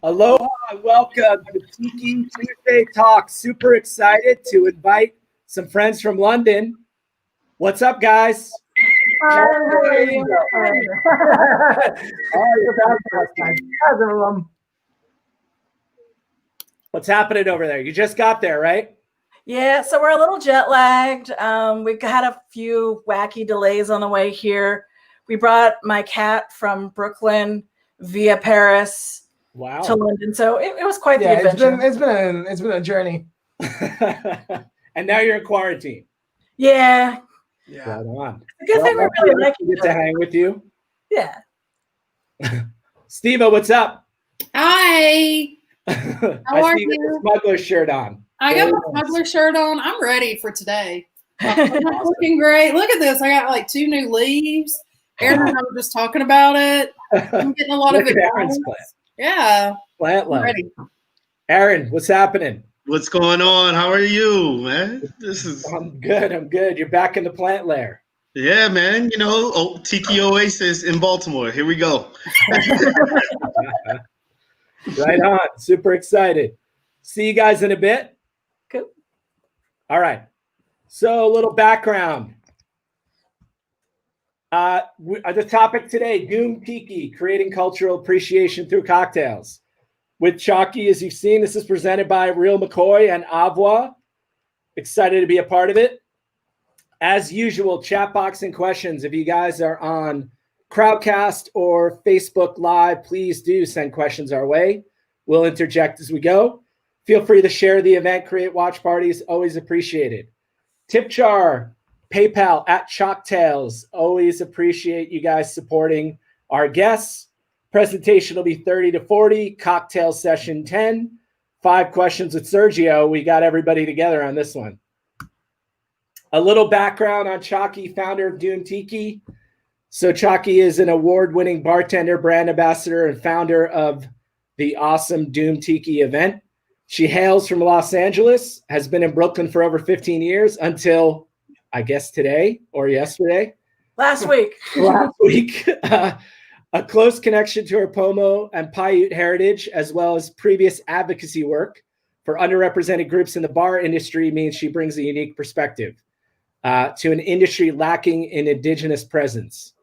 Aloha and welcome to Tiki Tuesday Talk. Super excited to invite some friends from London. What's up, guys? Hi, how are you? How's everyone? What's happening over there? You just got there, right? Yeah, so we're a little jet lagged. We've had a few wacky delays on the way here. We brought my cat from Brooklyn via Paris to London, so it was quite the adventure. It's been a journey. And now you're in quarantine. Yeah. Right on. It's a good thing we really like each other. To hang with you. Yeah. Steve, what's up? Hi. How are you? The smuggler shirt on. I got my smuggler shirt on. I'm ready for today. I'm looking great. Look at this. I got like 2 new leaves. Aaron and I were just talking about it. I'm getting a lot of Aaron's plant. Yeah. Plant life. Aaron, what's happening? What's going on? How are you, man? I'm good. You're back in the plant lair. Yeah, man. Tiki Oasis in Baltimore. Here we go. Right on. Super excited. See you guys in a bit. Cool. All right. So a little background. The topic today, Doom Tiki, creating cultural appreciation through cocktails. With Chockie, as you've seen, this is presented by Real McCoy and Avuá. Excited to be a part of it. As usual, chat box and questions. If you guys are on Crowdcast or Facebook Live, please do send questions our way. We'll interject as we go. Feel free to share the event, create watch parties. Always appreciated. Tip jar, PayPal at Chocktails. Always appreciate you guys supporting our guests. Presentation will be 30 to 40. Cocktail session 10. 5 questions with Sergio. We got everybody together on this one. A little background on Chockie, founder of Doom Tiki. So Chockie is an award-winning bartender, brand ambassador, and founder of the awesome Doom Tiki event. She hails from Los Angeles, has been in Brooklyn for over 15 years until, I guess, today or yesterday. Last week. A close connection to her Pomo and Paiute heritage, as well as previous advocacy work for underrepresented groups in the bar industry, means she brings a unique perspective to an industry lacking in indigenous presence.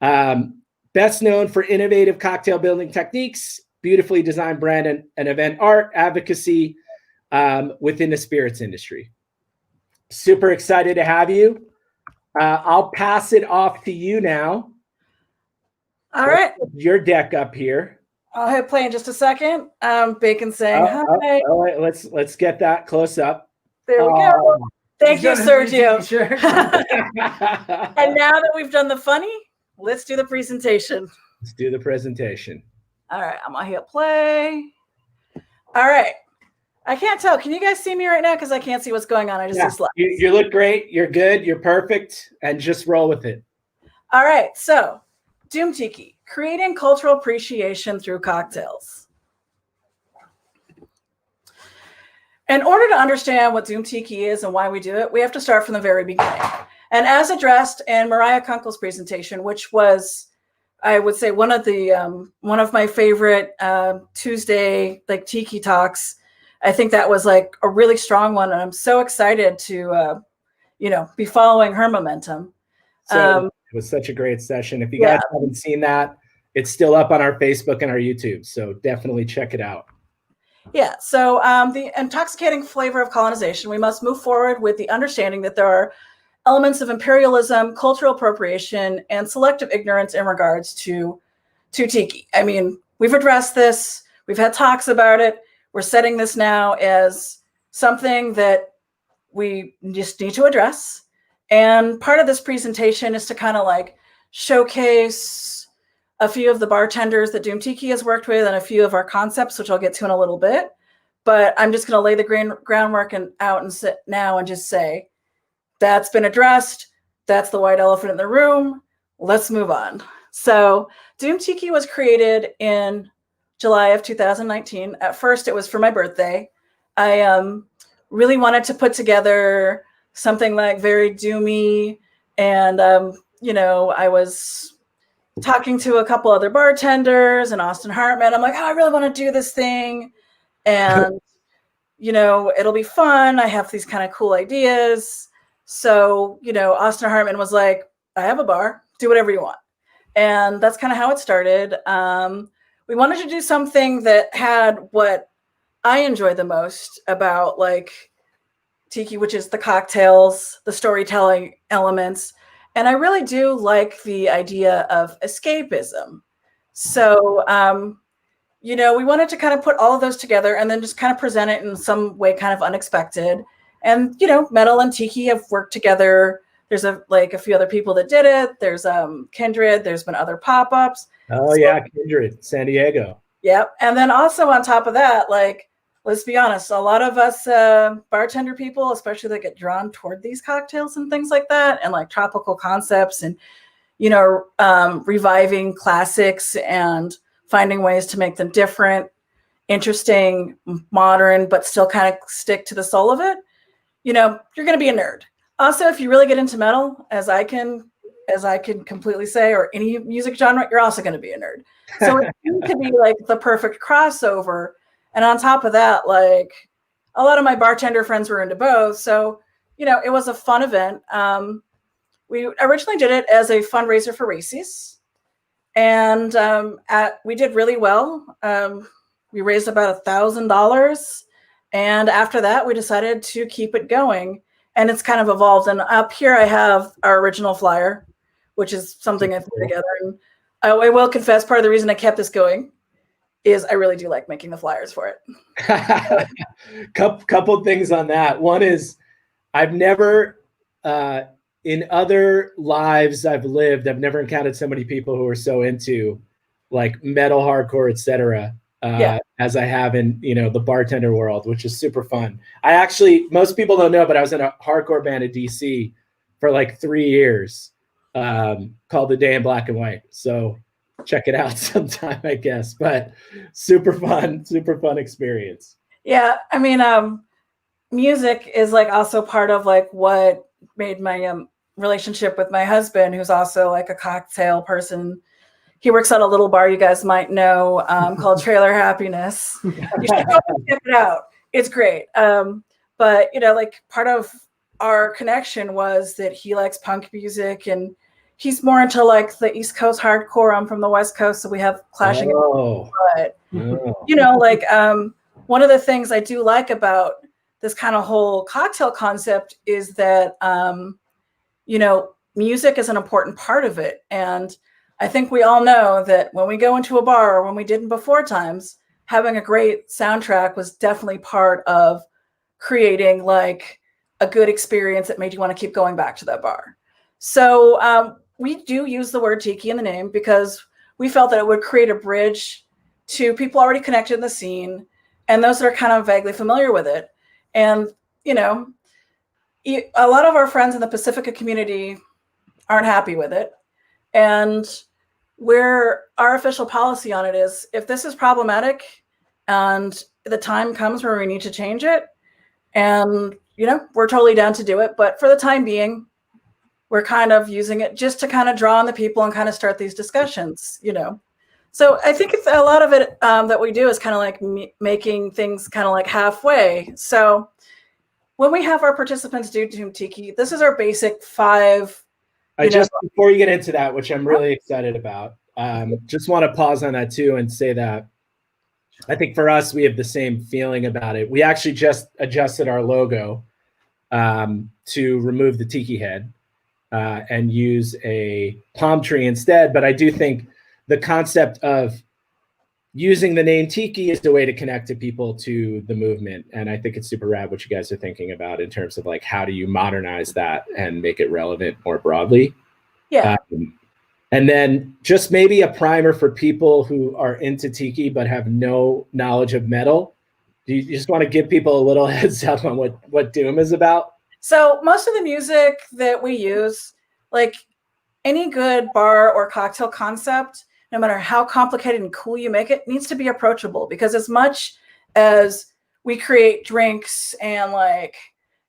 Best known for innovative cocktail building techniques, beautifully designed brand and event art, advocacy within the spirits industry. Super excited to have you. I'll pass it off to you now. All right. Your deck up here. I'll hit play in just a second. Bacon saying hi. All right, let's get that close up. There we go. Thank you, Sergio. Sure. And now that we've done the funny, let's do the presentation. Let's do the presentation. All right, I'm gonna hit play. All right. I can't tell. Can you guys see me right now? Because I can't see what's going on. I just see slides. You look great. You're good. You're perfect. And just roll with it. All right. So Doom Tiki, creating cultural appreciation through cocktails. In order to understand what Doom Tiki is and why we do it, we have to start from the very beginning. And as addressed in Mariah Kunkel's presentation, which was, I would say, one of my favorite Tuesday Tiki talks. I think that was a really strong one, and I'm so excited to be following her momentum. So it was such a great session. If you guys haven't seen that, it's still up on our Facebook and our YouTube. So definitely check it out. Yeah. So the intoxicating flavor of colonization, we must move forward with the understanding that there are elements of imperialism, cultural appropriation, and selective ignorance in regards to Tiki. I mean, we've addressed this. We've had talks about it. We're setting this now as something that we just need to address. And part of this presentation is to kind of showcase a few of the bartenders that Doom Tiki has worked with and a few of our concepts, which I'll get to in a little bit. But I'm just going to lay the groundwork out and sit now and just say, that's been addressed. That's the white elephant in the room. Let's move on. So Doom Tiki was created in July of 2019. At first, it was for my birthday. I really wanted to put together something very doomy. And, I was talking to a couple other bartenders and Austin Hartman. I'm like, oh, I really want to do this thing. And, it'll be fun. I have these kind of cool ideas. So, Austin Hartman was like, I have a bar, do whatever you want. And that's kind of how it started. We wanted to do something that had what I enjoy the most about like Tiki, which is the cocktails, the storytelling elements. And I really do like the idea of escapism. So, we wanted to kind of put all of those together and then just kind of present it in some way kind of unexpected. And, Metal and Tiki have worked together. There's a few other people that did it. There's Kindred. There's been other pop-ups. Oh, yeah, Kindred, San Diego. Yep. And then also on top of that, let's be honest, a lot of us bartender people, especially that get drawn toward these cocktails and things like that, and like tropical concepts and, reviving classics and finding ways to make them different, interesting, modern, but still kind of stick to the soul of it. You're going to be a nerd. Also, if you really get into metal, as I can completely say, or any music genre, you're also going to be a nerd. So it seemed to be like the perfect crossover. And on top of that, like a lot of my bartender friends were into both. So, it was a fun event. We originally did it as a fundraiser for races. And we did really well. We raised about $1,000. And after that, we decided to keep it going. And it's kind of evolved. And up here, I have our original flyer, which is something I put together. And I will confess, part of the reason I kept this going is I really do like making the flyers for it. Couple things on that. One is I've never, in other lives I've lived, I've never encountered so many people who are so into like metal, hardcore, etc. As I have in, the bartender world, which is super fun. Most people don't know, but I was in a hardcore band in DC for like 3 years, called The Day in Black and White. So check it out sometime, I guess, but super fun experience. Yeah. I mean, music is like also part of like what made my relationship with my husband, who's also like a cocktail person. He works at a little bar you guys might know called Trailer Happiness. You should go check it out. It's great. But, like part of our connection was that he likes punk music and he's more into like the East Coast hardcore. I'm from the West Coast, so we have clashing. But, one of the things I do like about this kind of whole cocktail concept is that, music is an important part of it. And I think we all know that when we go into a bar, or when we did in before times, having a great soundtrack was definitely part of creating like a good experience that made you want to keep going back to that bar. So we do use the word Tiki in the name because we felt that it would create a bridge to people already connected in the scene and those that are kind of vaguely familiar with it. And, a lot of our friends in the Pacifica community aren't happy with it. And where our official policy on it is, if this is problematic and the time comes where we need to change it, and, we're totally down to do it. But for the time being, we're kind of using it just to kind of draw on the people and kind of start these discussions, So I think it's a lot of it that we do is kind of like making things kind of like halfway. So when we have our participants do Doom Tiki, this is our basic 5. Before you get into that, which I'm really excited about, just want to pause on that too and say that I think for us, we have the same feeling about it. We actually just adjusted our logo to remove the tiki head and use a palm tree instead. But I do think the concept of using the name Tiki is a way to connect to people to the movement. And I think it's super rad what you guys are thinking about in terms of like, how do you modernize that and make it relevant more broadly? Yeah. And then just maybe a primer for people who are into Tiki but have no knowledge of metal. Do you just want to give people a little heads up on what Doom is about? So most of the music that we use, like any good bar or cocktail concept, no matter how complicated and cool you make it, needs to be approachable, because as much as we create drinks and like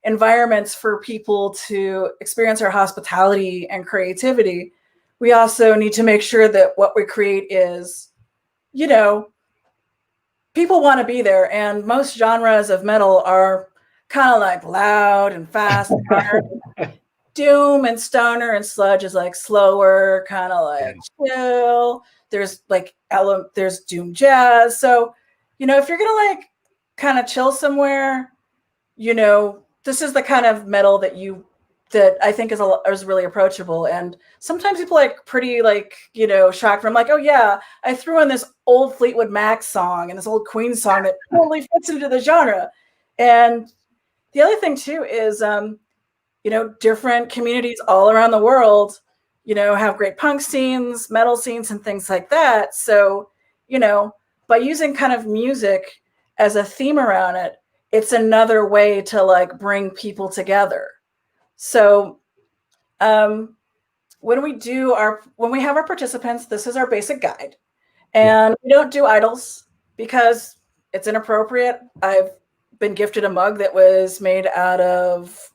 environments for people to experience our hospitality and creativity, we also need to make sure that what we create is, people want to be there. And most genres of metal are kind of like loud and fast. Doom and stoner and sludge is like slower, kind of like chill. There's like there's doom jazz. So, if you're gonna like kind of chill somewhere, this is the kind of metal that I think is really approachable. And sometimes people like pretty like, shocked from like, oh yeah, I threw in this old Fleetwood Mac song and this old Queen song that totally fits into the genre. And the other thing too is, different communities all around the world, have great punk scenes, metal scenes, and things like that. So, by using kind of music as a theme around it, it's another way to like bring people together. So, when we have our participants, this is our basic guide, and we don't do idols because it's inappropriate. I've been gifted a mug that was made out of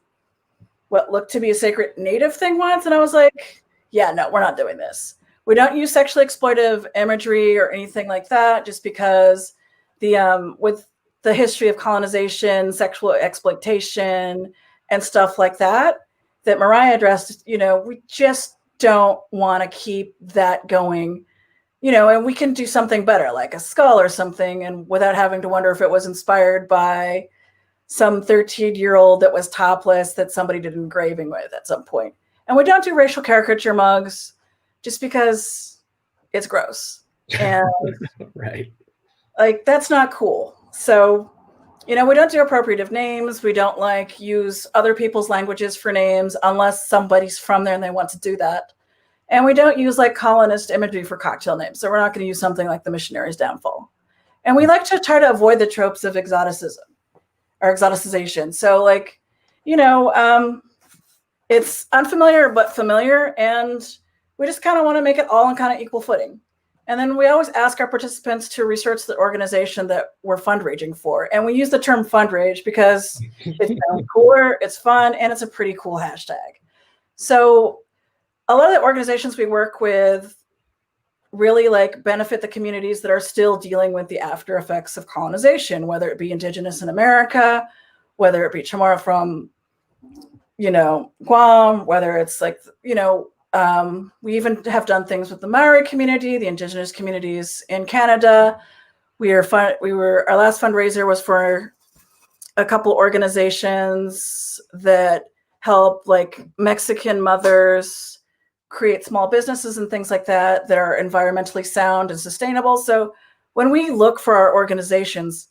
what looked to be a sacred native thing once. And I was like, yeah, no, we're not doing this. We don't use sexually exploitive imagery or anything like that, just because with the history of colonization, sexual exploitation, and stuff like that Mariah addressed, we just don't want to keep that going, and we can do something better, like a skull or something, and without having to wonder if it was inspired by some 13-year-old that was topless that somebody did engraving with at some point. And we don't do racial caricature mugs just because it's gross. And right. Like, that's not cool. So, we don't do appropriative names. We don't like use other people's languages for names unless somebody's from there and they want to do that. And we don't use like colonist imagery for cocktail names. So we're not going to use something like the Missionary's Downfall. And we like to try to avoid the tropes of exoticism or exoticization. So like, it's unfamiliar but familiar, and we just kind of want to make it all on kind of equal footing. And then we always ask our participants to research the organization that we're fundraising for. And we use the term fundraise because it sounds cooler, it's fun, and it's a pretty cool hashtag. So a lot of the organizations we work with really like benefit the communities that are still dealing with the after effects of colonization, whether it be Indigenous in America, whether it be Chamorro from, Guam, whether it's like, we even have done things with the Maori community, the Indigenous communities in Canada. Our last fundraiser was for a couple organizations that help like Mexican mothers create small businesses and things like that are environmentally sound and sustainable. So when we look for our organizations,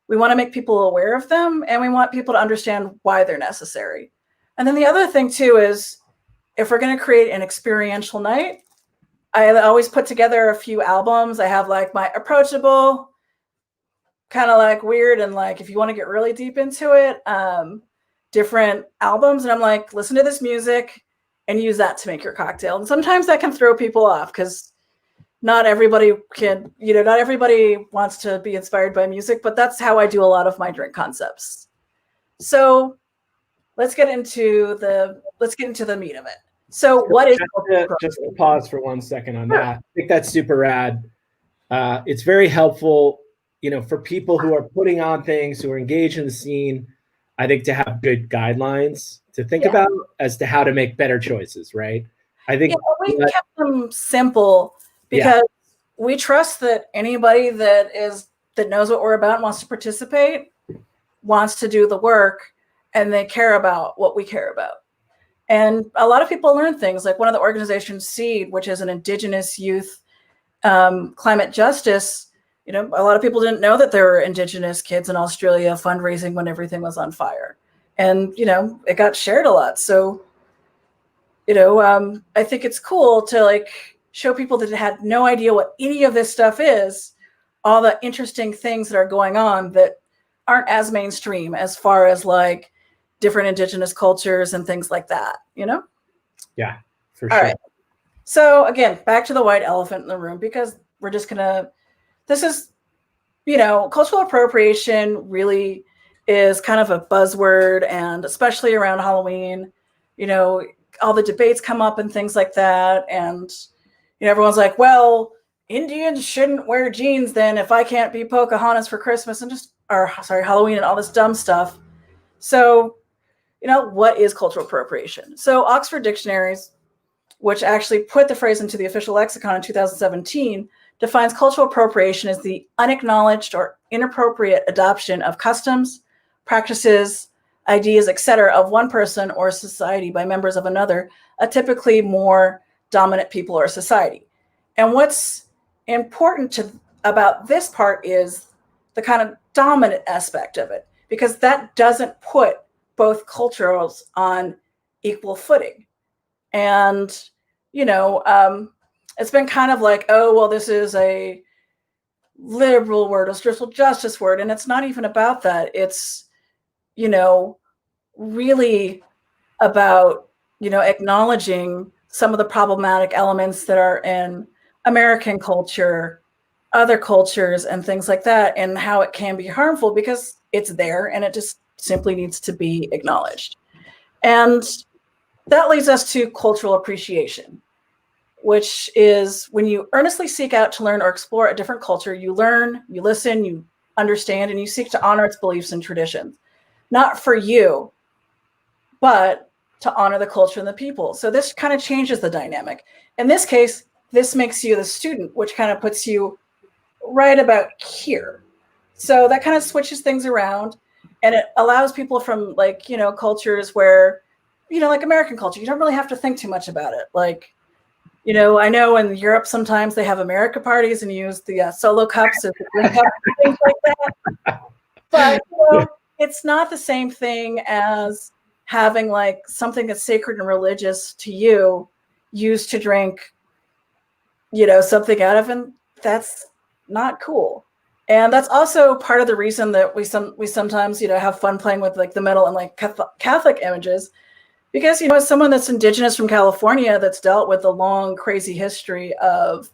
we want to make people aware of them, and we want people to understand why they're necessary. And then the other thing too is, if we're going to create an experiential night, I always put together a few albums. I have like my approachable, kind of like weird, and like if you want to get really deep into it, different albums. And I'm like, listen to this music and use that to make your cocktail. And sometimes that can throw people off because not everybody not everybody wants to be inspired by music, but that's how I do a lot of my drink concepts. So let's get into the meat of it. So what is just to pause for 1 second on that? I think that's super rad. It's very helpful, for people who are putting on things, who are engaged in the scene, I think, to have good guidelines to think about as to how to make better choices, right? I think we kept them simple because we trust that anybody that knows what we're about and wants to participate wants to do the work, and they care about what we care about. And a lot of people learn things, like one of the organizations, SEED, which is an Indigenous youth climate justice. A lot of people didn't know that there were Indigenous kids in Australia fundraising when everything was on fire. And, it got shared a lot. So, I think it's cool to like show people that had no idea what any of this stuff is, all the interesting things that are going on that aren't as mainstream as far as like different Indigenous cultures and things like that, Yeah, for sure. All right. So again, back to the white elephant in the room, because we're just this is, cultural appropriation really is kind of a buzzword, and especially around Halloween, all the debates come up and things like that. And, everyone's like, well, Indians shouldn't wear jeans then if I can't be Pocahontas for Christmas and Halloween and all this dumb stuff. So, what is cultural appropriation? So Oxford Dictionaries, which actually put the phrase into the official lexicon in 2017, defines cultural appropriation as the unacknowledged or inappropriate adoption of customs, practices, ideas, etc., of one person or society by members of another, a typically more dominant people or society. And what's important about this part is the kind of dominant aspect of it, because that doesn't put both cultures on equal footing. And, it's been kind of like, oh, well, this is a liberal word, a social justice word. And it's not even about that. It's, really about, acknowledging some of the problematic elements that are in American culture, other cultures, and things like that, and how it can be harmful because it's there and it just simply needs to be acknowledged. And that leads us to cultural appreciation, which is when you earnestly seek out to learn or explore a different culture, you learn, you listen, you understand, and you seek to honor its beliefs and traditions. Not for you, but to honor the culture and the people. So this kind of changes the dynamic. In this case, this makes you the student, which kind of puts you right about here. So that kind of switches things around, and it allows people from cultures where, like American culture, you don't really have to think too much about it. Like, I know in Europe sometimes they have America parties and use the solo cups as the drink cups and things like that. But it's not the same thing as having like something that's sacred and religious to you used to drink, something out of, and that's not cool. And that's also part of the reason that we sometimes have fun playing with like the metal and like Catholic images, because as someone that's indigenous from California that's dealt with a long crazy history of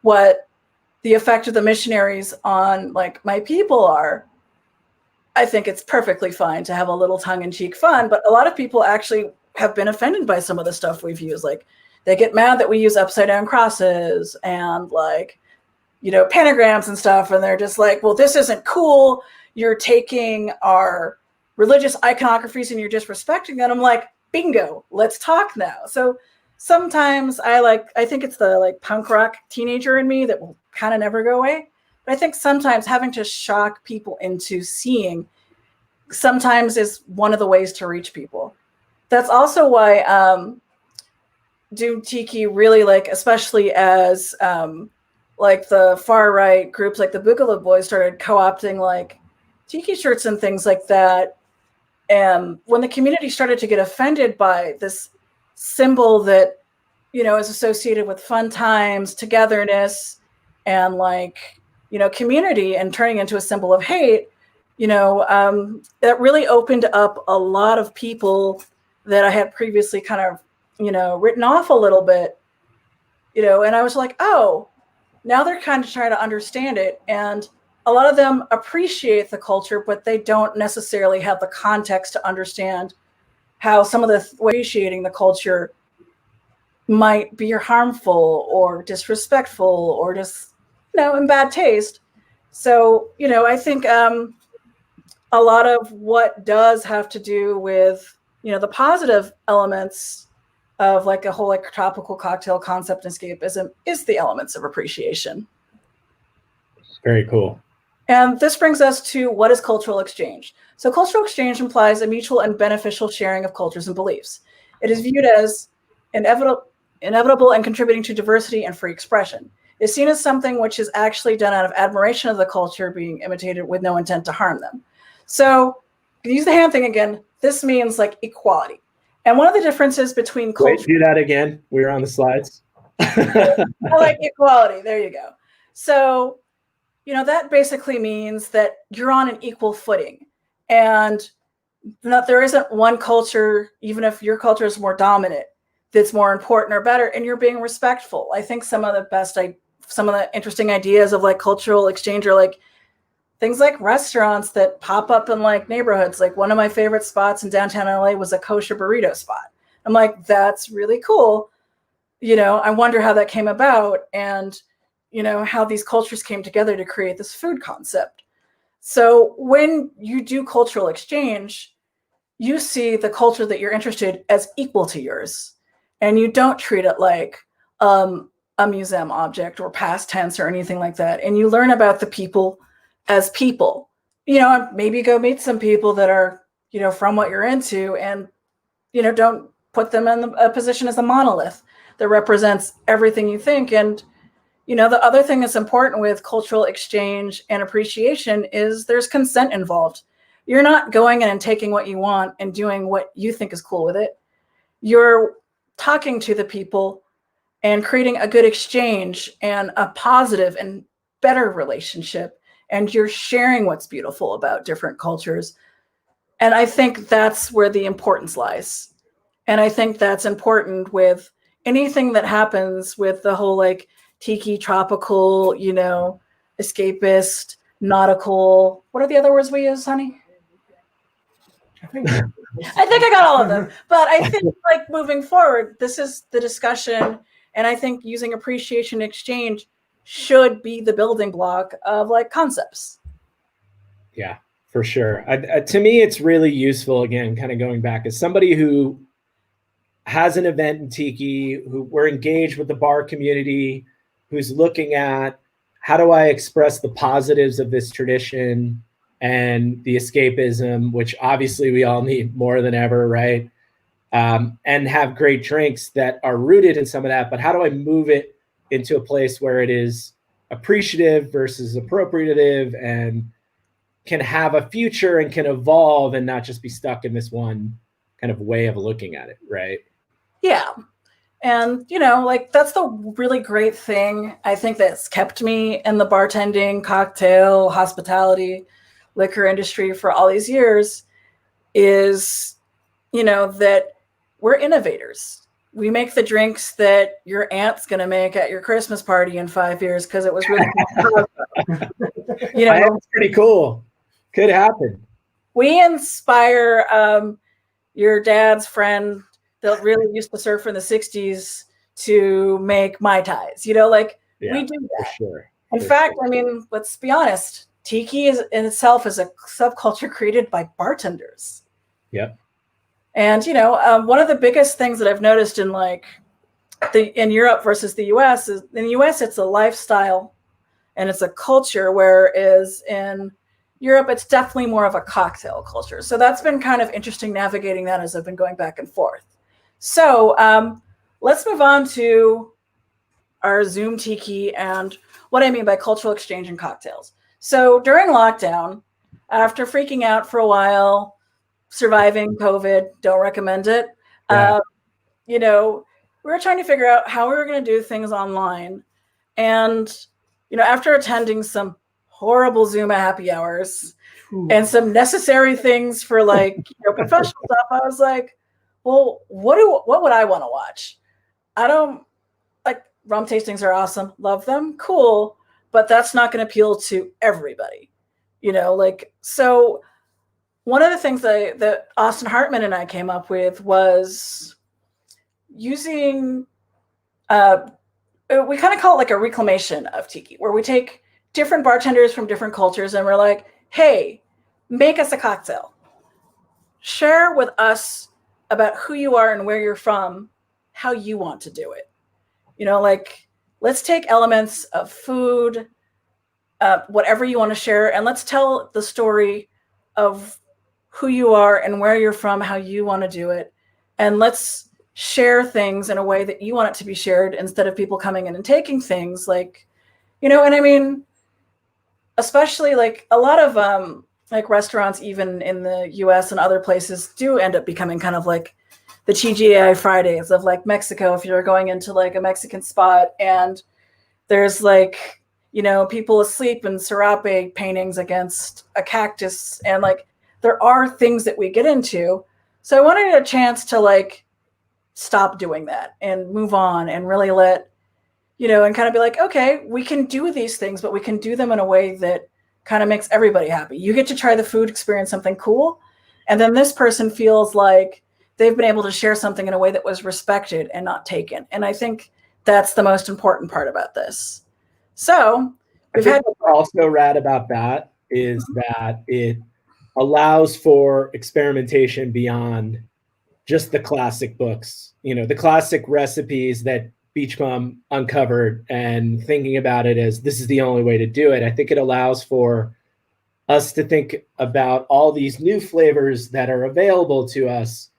what the effect of the missionaries on like my people are, I think it's perfectly fine to have a little tongue-in-cheek fun. But a lot of people actually have been offended by some of the stuff we've used. Like they get mad that we use upside down crosses and like pentagrams and stuff, and they're just like, well, this isn't cool. You're taking our religious iconographies and you're disrespecting them. I'm like, bingo, let's talk now. So sometimes I think it's the like punk rock teenager in me that will kind of never go away. But I think sometimes having to shock people into seeing sometimes is one of the ways to reach people. That's also why Doom Tiki really especially as like the far right groups like the Boogaloo Boys started co-opting like Tiki shirts and things like that. And when the community started to get offended by this symbol that, is associated with fun times, togetherness, and community, and turning into a symbol of hate, that really opened up a lot of people that I had previously kind of, written off a little bit, and I was like, oh, now they're kind of trying to understand it. And a lot of them appreciate the culture, but they don't necessarily have the context to understand how some of the appreciating the culture might be harmful or disrespectful or just, in bad taste. So, I think a lot of what does have to do with, the positive elements of like a whole like tropical cocktail concept and escapism is the elements of appreciation. Very cool. And this brings us to what is cultural exchange. So cultural exchange implies a mutual and beneficial sharing of cultures and beliefs. It is viewed as inevitable and contributing to diversity and free expression. It's seen as something which is actually done out of admiration of the culture being imitated with no intent to harm them. So use the hand thing again. This means like equality. And one of the differences between culture— Wait, do that again. We were on the slides. I like equality. There you go. So, that basically means that you're on an equal footing, and that there isn't one culture, even if your culture is more dominant, that's more important or better, and you're being respectful. I think some of the interesting ideas of like cultural exchange are like things like restaurants that pop up in like neighborhoods. Like one of my favorite spots in downtown LA was a kosher burrito spot. I'm like, that's really cool. I wonder how that came about and, how these cultures came together to create this food concept. So when you do cultural exchange, you see the culture that you're interested as equal to yours. And you don't treat it like a museum object or past tense or anything like that. And you learn about the people as people, maybe go meet some people that are, from what you're into, and, don't put them in a position as a monolith that represents everything you think. And, the other thing that's important with cultural exchange and appreciation is there's consent involved. You're not going in and taking what you want and doing what you think is cool with it. You're talking to the people and creating a good exchange and a positive and better relationship. And you're sharing what's beautiful about different cultures. And I think that's where the importance lies. And I think that's important with anything that happens with the whole like tiki, tropical, escapist, nautical. What are the other words we use, honey? I think I got all of them. But I think like moving forward, this is the discussion. And I think using appreciation exchange should be the building block of like concepts. Yeah, for sure. To me, it's really useful, again, kind of going back as somebody who has an event in Tiki, who we're engaged with the bar community, who's looking at how do I express the positives of this tradition and the escapism, which obviously we all need more than ever, right? And have great drinks that are rooted in some of that, but how do I move it into a place where it is appreciative versus appropriative and can have a future and can evolve and not just be stuck in this one kind of way of looking at it, right? Yeah. And, like that's the really great thing I think that's kept me in the bartending, cocktail, hospitality, liquor industry for all these years is, that we're innovators. We make the drinks that your aunt's going to make at your Christmas party in 5 years because it was really cool. That's pretty cool. Could happen. We inspire your dad's friend that really used to surf in the 60s to make Mai Tais. We do that. For sure. In fact, I mean, let's be honest, Tiki is in itself is a subculture created by bartenders. Yep. And, one of the biggest things that I've noticed in in Europe versus the US is in the US, it's a lifestyle and it's a culture, whereas in Europe, it's definitely more of a cocktail culture. So that's been kind of interesting navigating that as I've been going back and forth. So let's move on to our Zoom Tiki and what I mean by cultural exchange and cocktails. So during lockdown, after freaking out for a while, surviving COVID, don't recommend it. Yeah. We were trying to figure out how we were going to do things online. And, after attending some horrible Zoom happy hours and some necessary things for professional stuff, I was like, well, what would I want to watch? I don't like rum tastings are awesome. Love them. Cool. But that's not going to appeal to everybody, so one of the things that Austin Hartman and I came up with was using, we kind of call it like a reclamation of Tiki, where we take different bartenders from different cultures and we're like, hey, make us a cocktail. Share with us about who you are and where you're from, how you want to do it. Let's take elements of food, whatever you want to share, and let's tell the story of who you are and where you're from, how you want to do it. And let's share things in a way that you want it to be shared instead of people coming in and taking things and I mean, especially a lot of restaurants, even in the US and other places, do end up becoming kind of like the TGI Fridays of Mexico. If you're going into a Mexican spot and there's people asleep in serape paintings against a cactus and there are things that we get into. So I wanted a chance to stop doing that and move on and really let, and kind of be okay, we can do these things, but we can do them in a way that kind of makes everybody happy. You get to try the food, experience something cool. And then this person feels like they've been able to share something in a way that was respected and not taken. And I think that's the most important part about this. So I think what's also rad about that is that it allows for experimentation beyond just the classic books, the classic recipes that Beach Bum uncovered, and thinking about it as this is the only way to do it. I think it allows for us to think about all these new flavors that are available to us,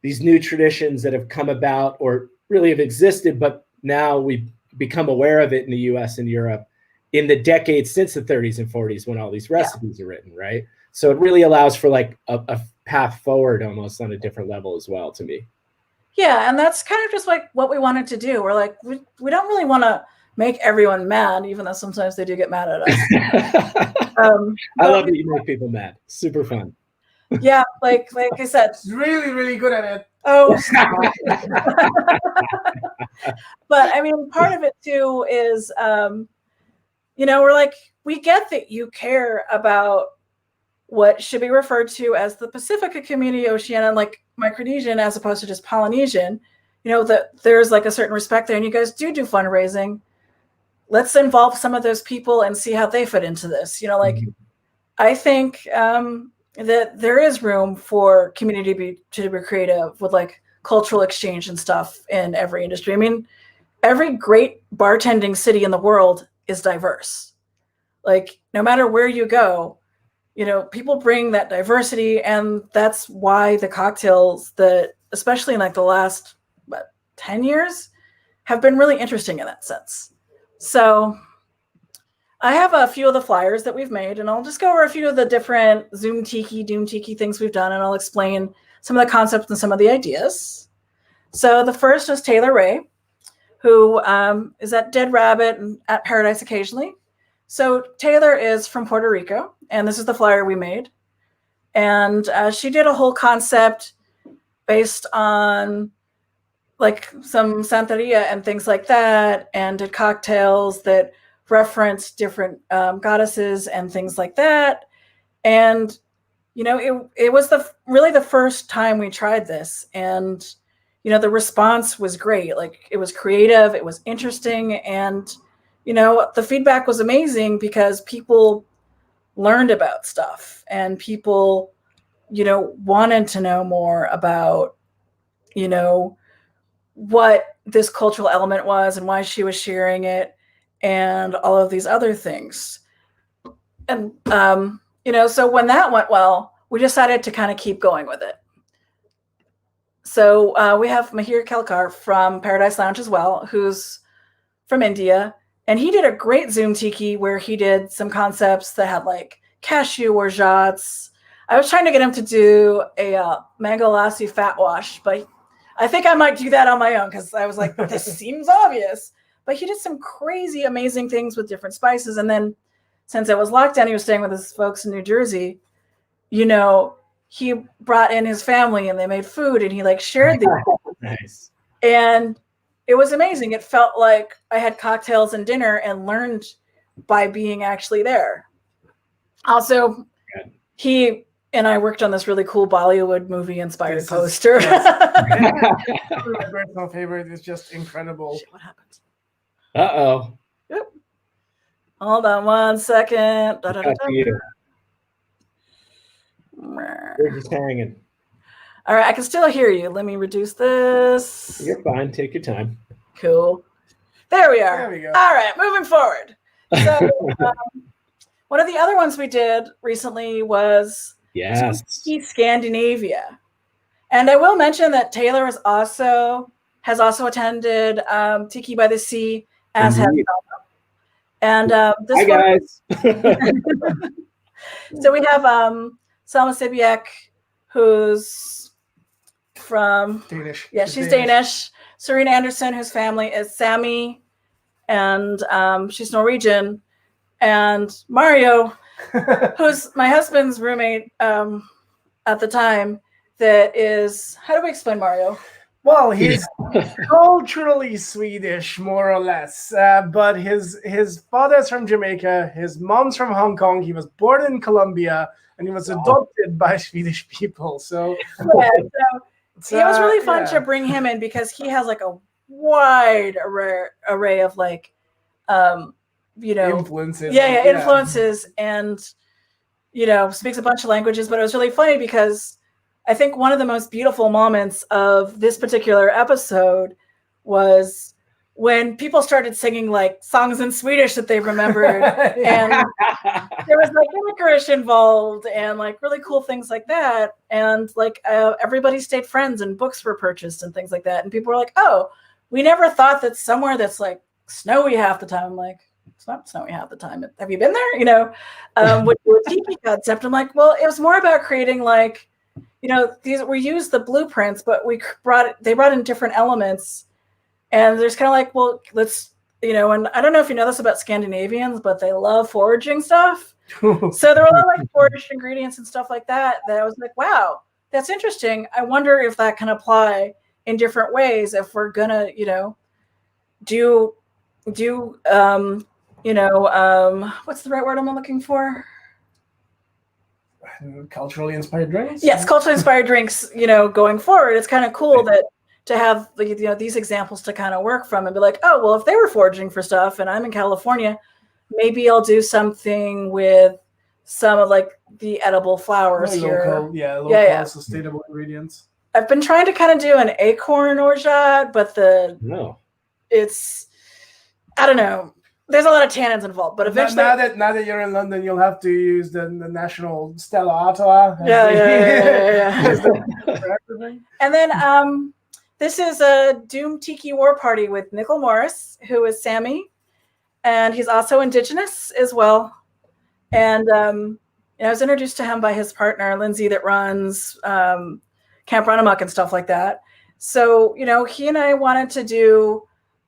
these new traditions that have come about or really have existed, but now we've become aware of it in the US and Europe in the decades since the 30s and 40s when all these recipes are written, right? So it really allows for like a path forward almost on a different level as well to me. Yeah, and that's kind of just like what we wanted to do. We're like, we don't really want to make everyone mad, even though sometimes they do get mad at us. I love that you make people mad. Super fun. Yeah, like I said. He's really, really good at it. Oh, but I mean, part of it too is, we're like, we get that you care about what should be referred to as the Pacifica community, Oceania, like Micronesian, as opposed to just Polynesian, that there's like a certain respect there, and you guys do fundraising. Let's involve some of those people and see how they fit into this. I think that there is room for community to be creative with like cultural exchange and stuff in every industry. I mean, every great bartending city in the world is diverse. Like, no matter where you go, people bring that diversity, and that's why the cocktails that, especially in like the last 10 years, have been really interesting in that sense. So I have a few of the flyers that we've made, and I'll just go over a few of the different Zoom Tiki, Doom Tiki things we've done, and I'll explain some of the concepts and some of the ideas. So the first is Taylor Ray, who is at Dead Rabbit and at Paradise occasionally. So Taylor is from Puerto Rico, and this is the flyer we made. And she did a whole concept based on like some Santeria and things like that, and did cocktails that reference different goddesses and things like that. And, it was really the first time we tried this. And, the response was great. Like, it was creative, it was interesting, and the feedback was amazing because people learned about stuff, and people, wanted to know more about, what this cultural element was and why she was sharing it and all of these other things. And, so when that went well, we decided to kind of keep going with it. So we have Mahir Kelkar from Paradise Lounge as well, who's from India. And he did a great Zoom Tiki where he did some concepts that had like cashew or shots. I was trying to get him to do a mango lassi fat wash, but I think I might do that on my own because I was like, this seems obvious. But he did some crazy, amazing things with different spices. And then since it was lockdown, he was staying with his folks in New Jersey. He brought in his family and they made food, and he like shared these. Nice. And it was amazing. It felt like I had cocktails and dinner and learned by being actually there. Also, he and I worked on this really cool Bollywood movie inspired poster. My personal favorite is just incredible. What happened? Uh-oh. Yep. Hold on one second. We're just hanging. All right, I can still hear you. Let me reduce this. You're fine. Take your time. Cool. There we are. There we go. All right, moving forward. So one of the other ones we did recently was Tiki Scandinavia. And I will mention that Taylor has also attended Tiki by the Sea, as has Selma. And this Hi, guys. So we have Selma Sibiek, who's from Danish. Yeah, she's Danish. Serena Anderson, whose family is Sami, and she's Norwegian. And Mario, who's my husband's roommate at the time, that is, how do we explain Mario? Well, he's culturally Swedish, more or less. But his father's from Jamaica, his mom's from Hong Kong. He was born in Colombia, and he was adopted by Swedish people. So, yeah, so It was really fun to bring him in because he has like a wide array of like, influences. Influences, and speaks a bunch of languages. But it was really funny because I think one of the most beautiful moments of this particular episode was when people started singing like songs in Swedish that they remembered, and there was like licorice involved and like really cool things like that. And like everybody stayed friends and books were purchased and things like that. And people were like, oh, we never thought that somewhere that's like snowy half the time. I'm like, it's not snowy half the time. Have you been there? With the Tiki concept, I'm like, well, it was more about creating like, we used the blueprints, but they brought in different elements. And there's kind of like, well, let's, and I don't know if you know this about Scandinavians, but they love foraging stuff. So there were a lot of like foraged ingredients and stuff like that I was like, wow, that's interesting. I wonder if that can apply in different ways if we're gonna, do what's the right word I'm looking for? Culturally inspired drinks? Yes, culturally inspired drinks, going forward. It's kind of cool that to have these examples to kind of work from and be like, oh, well, if they were foraging for stuff and I'm in California, maybe I'll do something with some of like the edible flowers here. Local sustainable ingredients. I've been trying to kind of do an acorn orgeat, but it's, I don't know. There's a lot of tannins involved, but eventually. Now that you're in London, you'll have to use the national Stella Artois. And then this is a Doom Tiki War Party with Nickel Morris, who is Sammy, and he's also Indigenous as well. And I was introduced to him by his partner, Lindsay, that runs Camp Run Amok and stuff like that. So, he and I wanted to do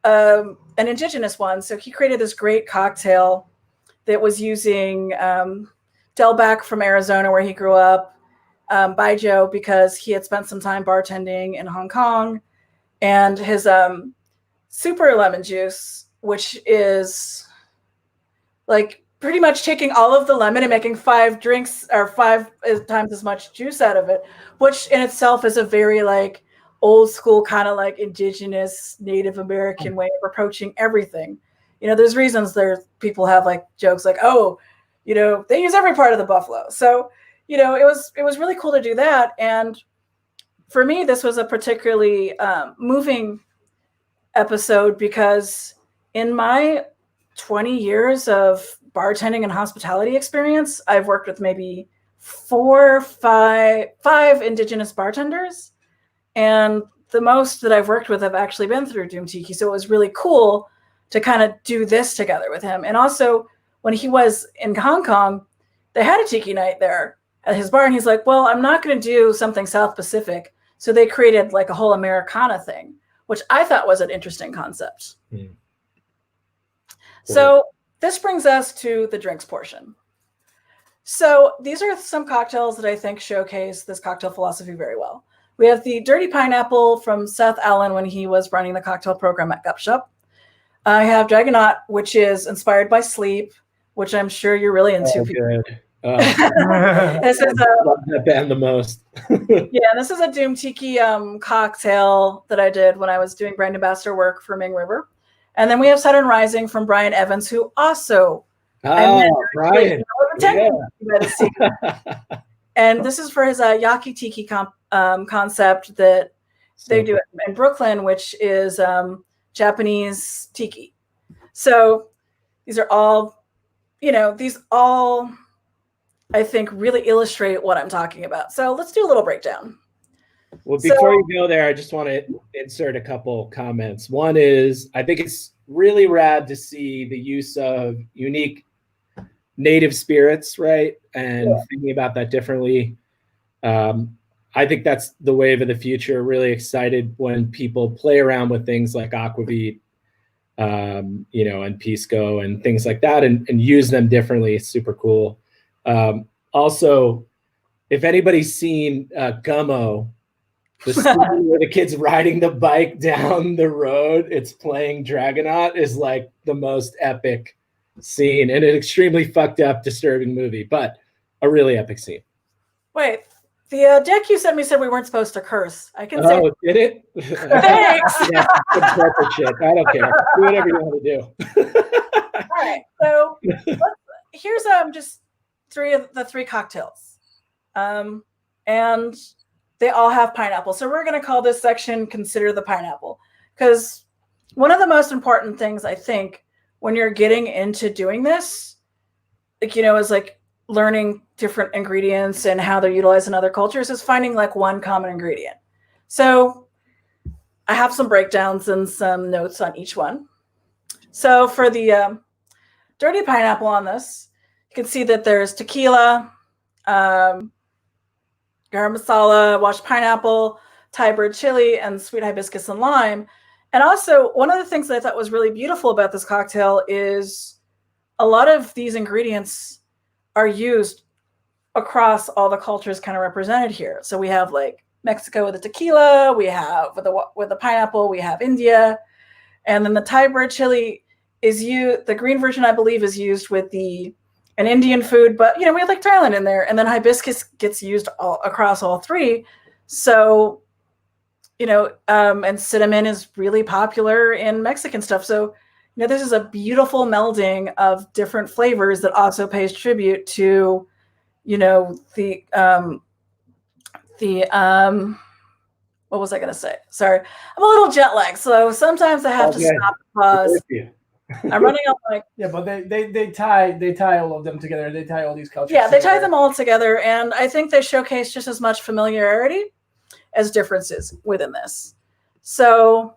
an Indigenous one. So he created this great cocktail that was using Delback from Arizona, where he grew up, Baijiu, because he had spent some time bartending in Hong Kong, and his super lemon juice, which is like pretty much taking all of the lemon and making 5 drinks or 5 times as much juice out of it, which in itself is a very like old school kind of like Indigenous Native American way of approaching everything. There's reasons people have like jokes like, oh, they use every part of the buffalo. So, it was really cool to do that. And for me, this was a particularly moving episode because in my 20 years of bartending and hospitality experience, I've worked with maybe 5 Indigenous bartenders. And the most that I've worked with have actually been through Doom Tiki. So it was really cool to kind of do this together with him. And also when he was in Hong Kong, they had a tiki night there at his bar. And he's like, well, I'm not going to do something South Pacific. So they created like a whole Americana thing, which I thought was an interesting concept. Mm. So this brings us to the drinks portion. So these are some cocktails that I think showcase this cocktail philosophy very well. We have the Dirty Pineapple from Seth Allen when he was running the cocktail program at Gupshup. I have Dragonaut, which is inspired by sleep, which I'm sure you're really into. Oh, good. This is love that band the most. This is a Doom Tiki cocktail that I did when I was doing brand ambassador work for Ming River. And then we have Saturn Rising from Brian Evans, who also Brian. And this is for his Yaki Tiki concept that they do in Brooklyn, which is Japanese Tiki. So these are all, I think really illustrate what I'm talking about. So let's do a little breakdown. Well, before you go there, I just want to insert a couple comments. One is, I think it's really rad to see the use of unique native spirits, right? And thinking about that differently. I think that's the wave of the future. Really excited when people play around with things like aquavit, and pisco and things like that, and use them differently. It's super cool. Also, if anybody's seen Gummo, the scene where the kid's riding the bike down the road, it's playing Dragonaut, is like the most epic scene in an extremely fucked up, disturbing movie, but a really epic scene. Wait, The deck you sent me said we weren't supposed to curse. I can say. Oh, did it? Thanks. Yeah, some corporate shit. I don't care. Do whatever you want to do. All right. So here's just three cocktails, and they all have pineapple. So we're going to call this section "Consider the Pineapple," because one of the most important things I think when you're getting into doing this, like, you know, is like learning different ingredients and how they're utilized in other cultures, is finding like one common ingredient. So I have some breakdowns and some notes on each one. So for the dirty pineapple on this, you can see that there's tequila, garam masala, washed pineapple, Thai bird chili, and sweet hibiscus and lime. And also, one of the things that I thought was really beautiful about this cocktail is a lot of these ingredients are used across all the cultures kind of represented here. So we have like Mexico with the tequila, we have with the pineapple, we have India, and then the Thai bird chili is the green version, I believe, is used with an Indian food, but you know, we have like Thailand in there, and then hibiscus gets used across all three. So, you know, and cinnamon is really popular in Mexican stuff. So, you know, this is a beautiful melding of different flavors that also pays tribute to, you know, what was I going to say? Sorry, I'm a little jet lagged, so sometimes I have to stop and pause. I'm running out like but they tie all of them together. They tie all these cultures. Yeah, they together. tie them all together, and I think they showcase just as much familiarity as differences within this. So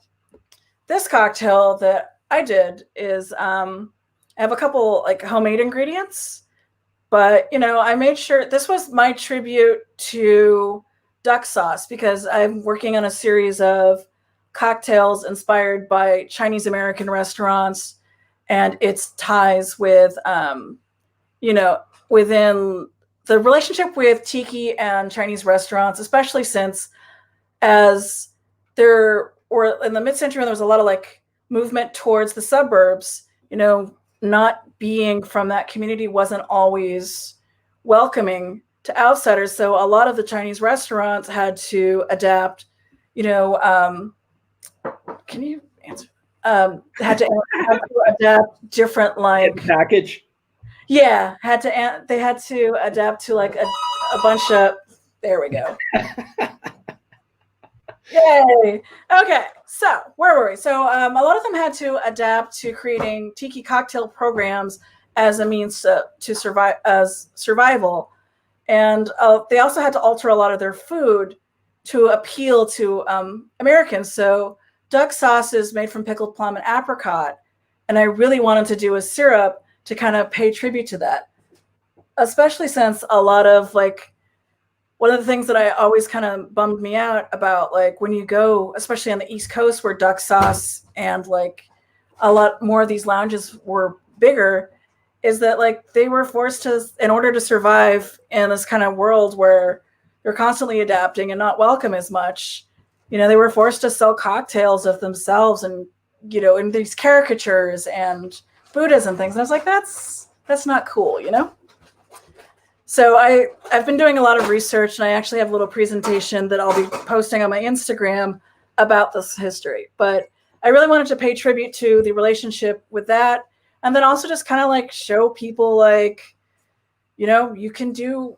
this cocktail that I did is I have a couple like homemade ingredients, but you know, I made sure this was my tribute to duck sauce, because I'm working on a series of cocktails inspired by Chinese American restaurants and its ties with you know, within the relationship with Tiki and Chinese restaurants, especially since as there were in the mid-century, there was a lot of like movement towards the suburbs, you know, not being from that community wasn't always welcoming to outsiders. So a lot of the Chinese restaurants had to adapt, you know, can you answer? Had to adapt different like package. Yeah, they had to adapt to like a bunch of, there we go. Yay. Okay, so where were we? So a lot of them had to adapt to creating tiki cocktail programs as a means to survive, as survival. And they also had to alter a lot of their food to appeal to Americans. So duck sauce is made from pickled plum and apricot. And I really wanted to do a syrup to kind of pay tribute to that, especially since a lot of like, one of the things that I always kind of bummed me out about, like when you go, especially on the East Coast where duck sauce and like a lot more of these lounges were bigger, is that like they were forced to, in order to survive in this kind of world where they're constantly adapting and not welcome as much, you know, they were forced to sell cocktails of themselves and, you know, in these caricatures and Buddhas and things. And I was like, that's not cool, you know? So I've been doing a lot of research, and I actually have a little presentation that I'll be posting on my Instagram about this history. But I really wanted to pay tribute to the relationship with that. And then also just kind of like show people like, you know, you can do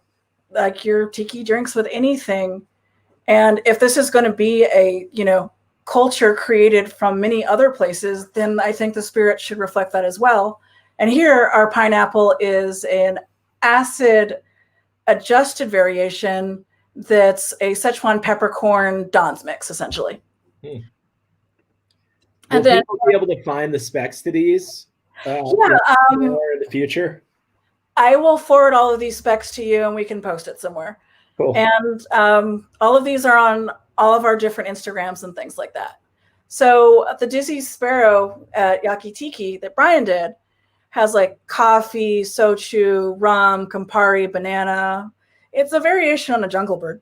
like your tiki drinks with anything. And if this is going to be a, you know, culture created from many other places, then I think the spirit should reflect that as well. And here our pineapple is an acid adjusted variation that's a Szechuan peppercorn Don's mix, essentially. Will And then people be able to find the specs to these in the future? I will forward all of these specs to you and we can post it somewhere. Cool. And all of these are on all of our different Instagrams and things like that. So the Dizzy Sparrow at Yaki Tiki that Brian did has like coffee, sochu, rum, Campari, banana. It's a variation on a jungle bird.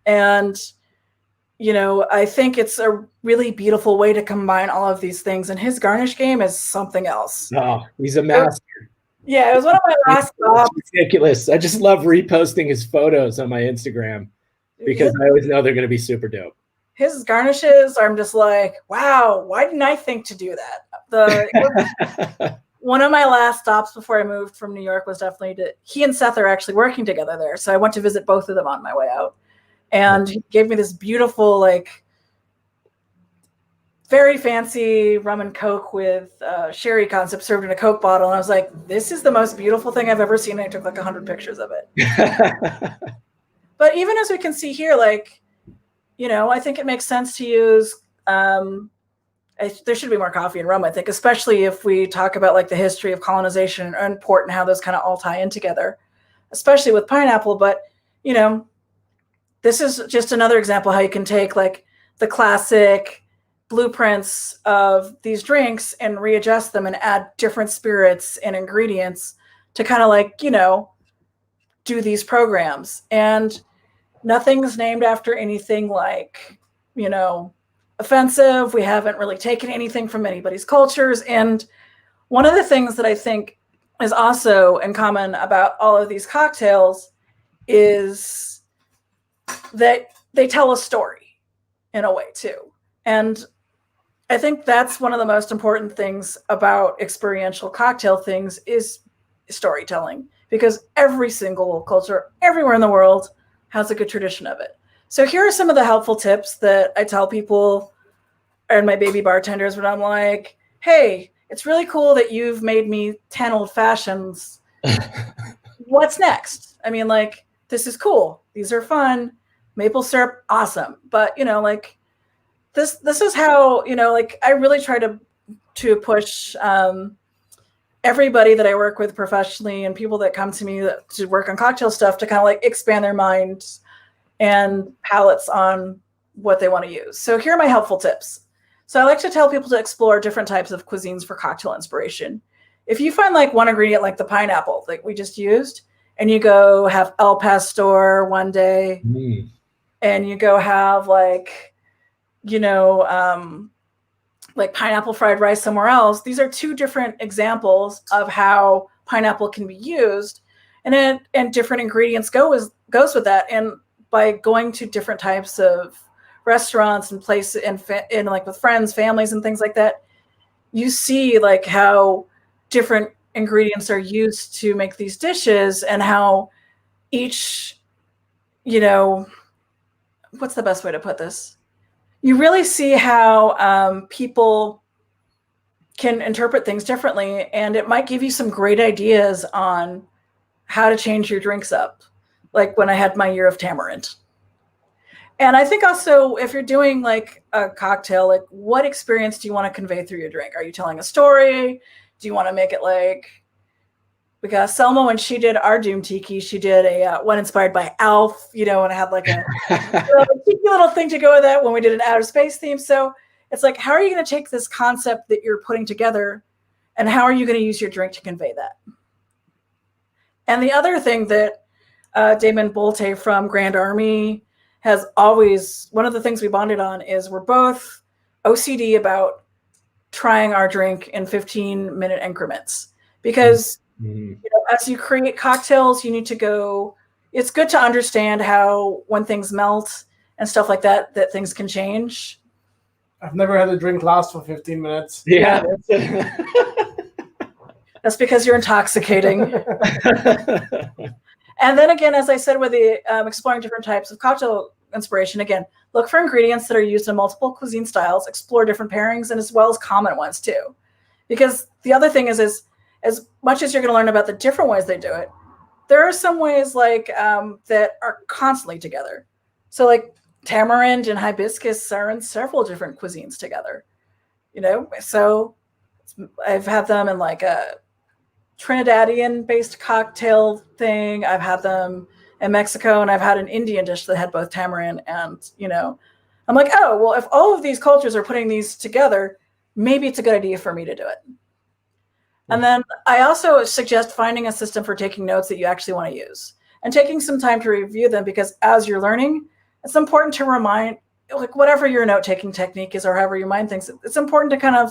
And, you know, I think it's a really beautiful way to combine all of these things. And his garnish game is something else. Oh, he's a master. Yeah, it was one of my last stops. It's ridiculous. I just love reposting his photos on my Instagram. because I always know they're going to be super dope. His garnishes, I'm just like, wow, why didn't I think to do that? One of my last stops before I moved from New York was definitely he and Seth are actually working together there. So I went to visit both of them on my way out. And he gave me this beautiful, like, very fancy rum and Coke with sherry concept served in a Coke bottle. And I was like, this is the most beautiful thing I've ever seen. And I took like 100 pictures of it. But even as we can see here, like, I think it makes sense to use, there should be more coffee and rum, I think, especially if we talk about like the history of colonization and port and how those kind of all tie in together, especially with pineapple. But, this is just another example how you can take like the classic blueprints of these drinks and readjust them and add different spirits and ingredients to kind of like, do these programs. And nothing's named after anything like, offensive. We haven't really taken anything from anybody's cultures. And one of the things that I think is also in common about all of these cocktails is that they tell a story in a way too. And I think that's one of the most important things about experiential cocktail things is storytelling, because every single culture everywhere in the world has a good tradition of it. So here are some of the helpful tips that I tell people and my baby bartenders when I'm like, hey, it's really cool that you've made me 10 old fashions. What's next? I mean, like, this is cool. These are fun. Maple syrup, awesome. But, like, this is how, like, I really try to push everybody that I work with professionally and people that come to me to work on cocktail stuff to kind of like expand their minds and palettes on what they want to use. So here are my helpful tips. So I like to tell people to explore different types of cuisines for cocktail inspiration. If you find like one ingredient like the pineapple like we just used, and you go have El Pastor one day, and you go have like, like pineapple fried rice somewhere else, these are two different examples of how pineapple can be used, and different ingredients goes with that. And by going to different types of restaurants and places and like with friends, families and things like that, you see like how different ingredients are used to make these dishes and how each, what's the best way to put this? You really see how people can interpret things differently, and it might give you some great ideas on how to change your drinks up. Like when I had my year of tamarind. And I think also if you're doing like a cocktail, like what experience do you want to convey through your drink? Are you telling a story? Do you want to make it like, because Selma, when she did our Doom Tiki, she did a one inspired by Alf, and I had like a cheeky little thing to go with that when we did an outer space theme. So it's like, how are you going to take this concept that you're putting together and how are you going to use your drink to convey that? And the other thing that Damon Bolte from Grand Army has always, one of the things we bonded on is we're both OCD about trying our drink in 15-minute increments, because as you create cocktails, you need to go, it's good to understand how when things melt and stuff like that things can change. I've never had a drink last for 15 minutes. Yeah. That's because you're intoxicating. And then again, as I said, with the exploring different types of cocktail inspiration, again, look for ingredients that are used in multiple cuisine styles, explore different pairings, and as well as common ones too. Because the other thing is as much as you're going to learn about the different ways they do it, there are some ways like that are constantly together. So like tamarind and hibiscus are in several different cuisines together, so I've had them in like a Trinidadian based cocktail thing. I've had them in Mexico, and I've had an Indian dish that had both tamarind and, I'm like, oh, well, if all of these cultures are putting these together, maybe it's a good idea for me to do it. And then I also suggest finding a system for taking notes that you actually want to use and taking some time to review them, because as you're learning, it's important to remind, like whatever your note-taking technique is or however your mind thinks, it's important to kind of,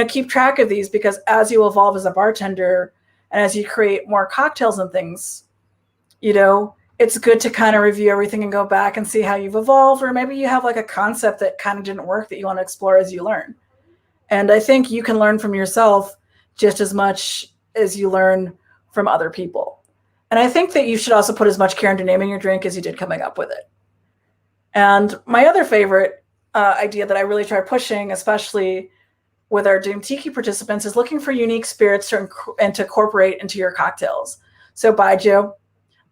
keep track of these, because as you evolve as a bartender and as you create more cocktails and things, it's good to kind of review everything and go back and see how you've evolved, or maybe you have like a concept that kind of didn't work that you want to explore as you learn. And I think you can learn from yourself just as much as you learn from other people. And I think that you should also put as much care into naming your drink as you did coming up with it. And my other favorite idea that I really try pushing, especially with our Doom Tiki participants, is looking for unique spirits to incorporate into your cocktails. So baijiu,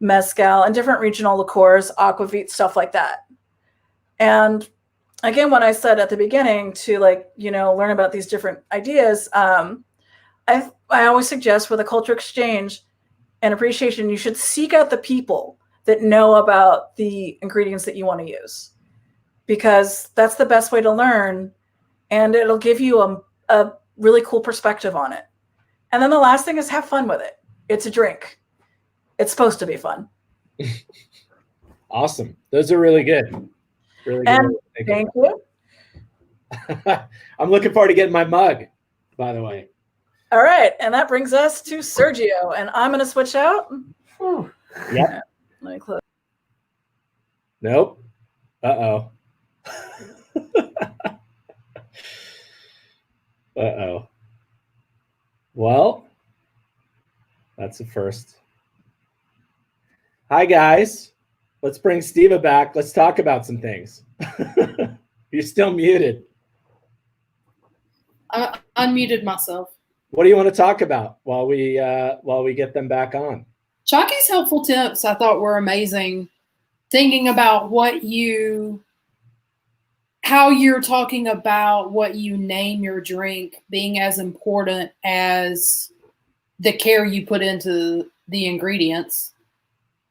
mezcal, and different regional liqueurs, aquavit, stuff like that. And again, when I said at the beginning to learn about these different ideas, I always suggest with a culture exchange and appreciation, you should seek out the people that know about the ingredients that you want to use, because that's the best way to learn, and it'll give you a really cool perspective on it. And then the last thing is have fun with it. It's a drink. It's supposed to be fun. Awesome. Those are really good. Really good. And thank you. I'm looking forward to getting my mug, by the way. All right. And that brings us to Sergio. And I'm going to switch out. Yep. Let me close. Nope. Uh-oh. Uh-oh. Well, that's a first. Hi, guys. Let's bring Steva back. Let's talk about some things. You're still muted. I unmuted myself. What do you want to talk about while we get them back on? Chockie's helpful tips I thought were amazing. Thinking about how you're talking about what you name your drink being as important as the care you put into the ingredients.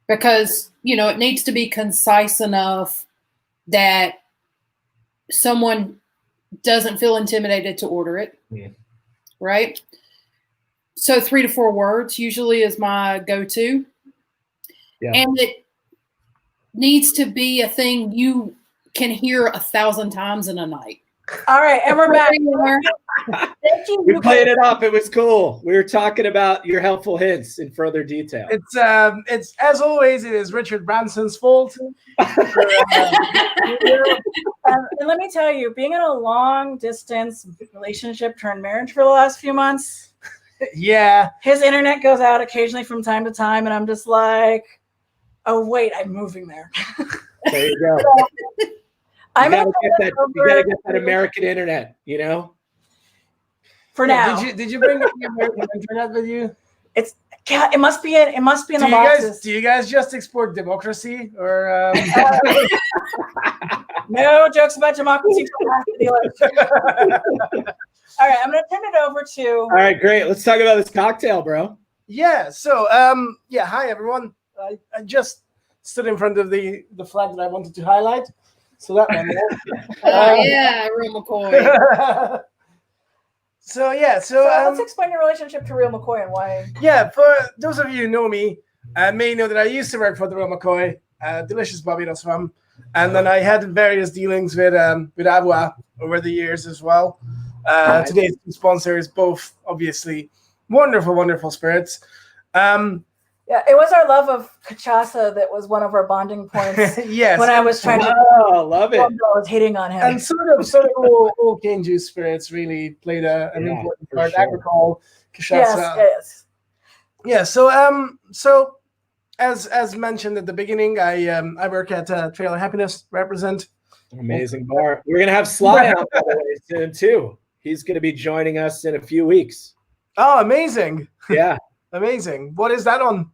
Because, it needs to be concise enough that someone doesn't feel intimidated to order it. Yeah. Right? So 3 to 4 words usually is my go-to. Yeah. And it needs to be a thing you can hear 1,000 times in a night. All right. And we're back. We played it up. It was cool. We were talking about your helpful hints in further detail. It's as always, it is Richard Branson's fault. And let me tell you, being in a long distance relationship turned marriage for the last few months. Yeah. His internet goes out occasionally from time to time, and I'm just like, oh wait, I'm moving there. There you go. You gotta get that American internet, For now. Did you bring the American internet with you? It must be in the boxes. Do you guys just export democracy or? No jokes about democracy. All right, I'm going to turn it over to. All right, great. Let's talk about this cocktail, bro. Yeah. So, hi everyone. I just stood in front of the flag that I wanted to highlight. So that one. Yeah, Real McCoy. So let's explain your relationship to Real McCoy and why. Yeah, for those of you who know me, may know that I used to work for the Real McCoy, delicious Barbados rum, and then I had various dealings with Avuá over the years as well. Today's sponsors, both obviously wonderful spirits. Yeah, it was our love of cachaça that was one of our bonding points. Yes. When I was trying to. Oh, love it. I was hitting on him. And sort of old cane juice spirits really played an important part. Sure. Agricole, cachaça. Yes. Yeah. So as mentioned at the beginning, I work at Trailer Happiness, represent. Amazing bar. We're gonna have Sly on by the way soon too. He's gonna be joining us in a few weeks. Oh, amazing! Yeah. Amazing. What is that on?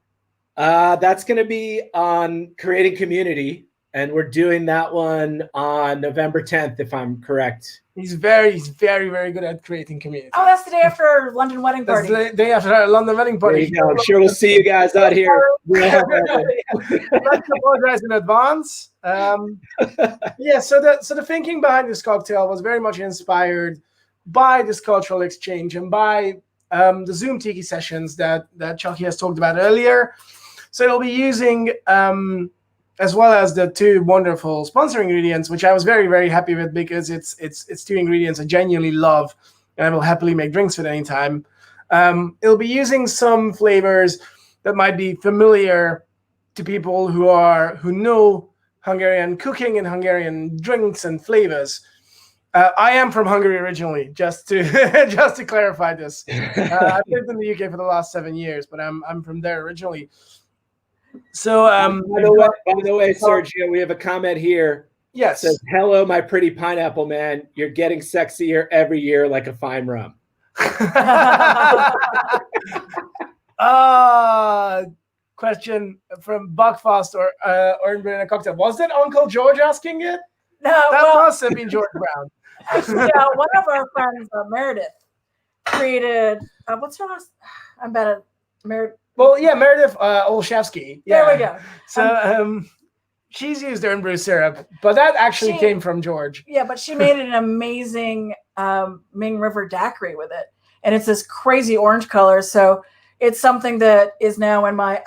That's going to be on Creating Community, and we're doing that one on November 10th, if I'm correct. He's very good at creating community. Oh, that's the day after our London wedding party. That's the day after our London wedding party. There you go. I'm sure we'll see you guys out here. I'd like to apologize in advance. Yeah, so the thinking behind this cocktail was very much inspired by this cultural exchange and by the Zoom Tiki sessions that Chockie has talked about earlier. So it'll be using, as well as the 2 wonderful sponsor ingredients, which I was very happy with because it's 2 ingredients I genuinely love and I will happily make drinks with anytime. It'll be using some flavors that might be familiar to people who know Hungarian cooking and Hungarian drinks and flavors. I am from Hungary originally, just to just to clarify this. I've lived in the UK for the last 7 years, but I'm from there originally. So, by the way, Sergio, we have a comment here. Yes. It says, "Hello, my pretty pineapple man. You're getting sexier every year, like a fine rum." Question from Buckfast or Amburana cocktail. Was that Uncle George asking it? No, That must have been George Brown. yeah, one of our friends, Meredith, created what's her last? I'm bad at Meredith. Well, yeah, Meredith Olszewski. Yeah. There we go. So she's used Earn Brew syrup, but that actually came from George. Yeah, but she made an amazing Ming River daiquiri with it, and it's this crazy orange color. So it's something that is now in my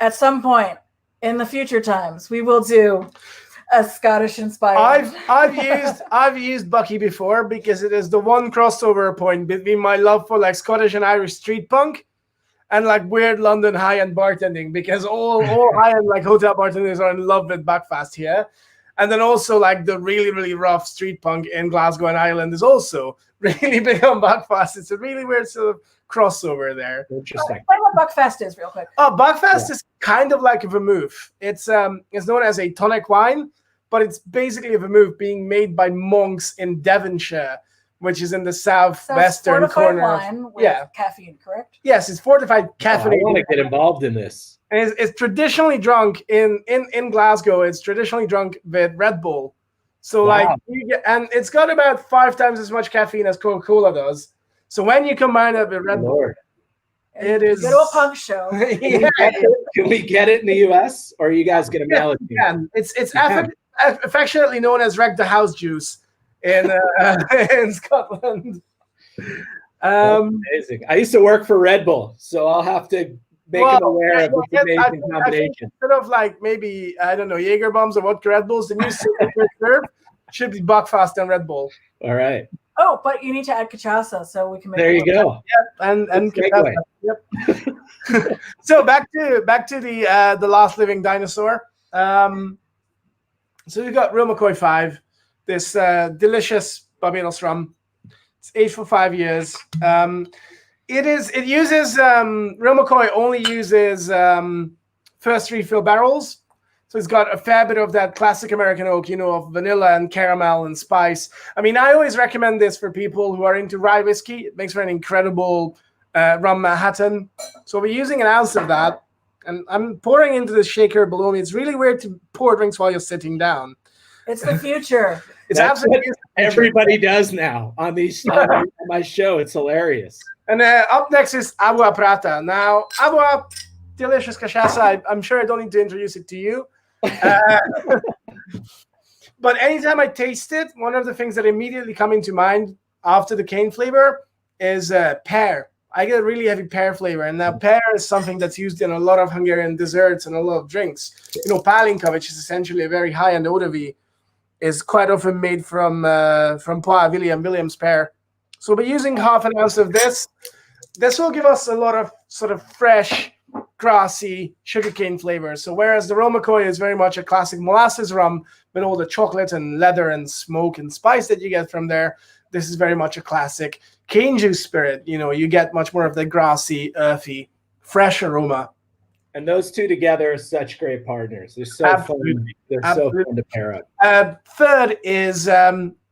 at some point in the future times we will do a Scottish inspired. I've used Bucky before because it is the one crossover point between my love for like Scottish and Irish street punk and like weird London high-end bartending, because all high-end like hotel bartenders are in love with Buckfast here. And then also like the really, really rough street punk in Glasgow and Ireland is also really big on Buckfast. It's a really weird sort of crossover there. Interesting. Explain what Buckfast is real quick. Oh, Buckfast is kind of like a vermouth. It's known as a tonic wine, but it's basically a vermouth being made by monks in Devonshire, which is in the southwestern corner. Wine with caffeine, correct? Yes, it's fortified caffeine. I want to get involved in this. And it's traditionally drunk in Glasgow. It's traditionally drunk with Red Bull. So and it's got about 5 times as much caffeine as Coca-Cola does. So when you combine it with Red Bull, it is. Go to a punk show. Can we get it in the U.S. or are you guys going to mail it to me? It's affectionately known as Reg the House Juice in Scotland. Amazing. I used to work for Red Bull, so I'll have to make them aware of this amazing combination. Instead of like maybe, I don't know, Jaeger bombs or vodka Red Bulls, the new serve should be Buckfast and Red Bull. All right. Oh, but you need to add cachaça so we can make. There you go. Yep, and cachaça. Yep. So back to the last living dinosaur. So we've got Real McCoy 5, this delicious Barbados rum. It's aged for 5 years. It uses Real McCoy only uses first refill barrels. So it's got a fair bit of that classic American oak, of vanilla and caramel and spice. I mean, I always recommend this for people who are into rye whiskey. It makes for an incredible rum Manhattan. So we're using an ounce of that. And I'm pouring into the shaker below me. It's really weird to pour drinks while you're sitting down. It's the future. It's absolutely what everybody does now on my show. It's hilarious. And up next is Avuá Prata. Now, Avuá, delicious cachaça. I'm sure I don't need to introduce it to you. But anytime I taste it, one of the things that immediately come into mind after the cane flavor is pear. I get a really heavy pear flavor, and now pear is something that's used in a lot of Hungarian desserts and a lot of drinks. Pálinka, which is essentially a very high-end eau de vie, is quite often made from Pois Williams pear. So we're using half an ounce of this. This will give us a lot of sort of fresh, grassy sugarcane flavors. So whereas the Real McCoy is very much a classic molasses rum with all the chocolate and leather and smoke and spice that you get from there, this is very much a classic cane juice spirit. You get much more of the grassy, earthy, fresh aroma. And those two together are such great partners. They're so fun. They're so fun to pair up. Third is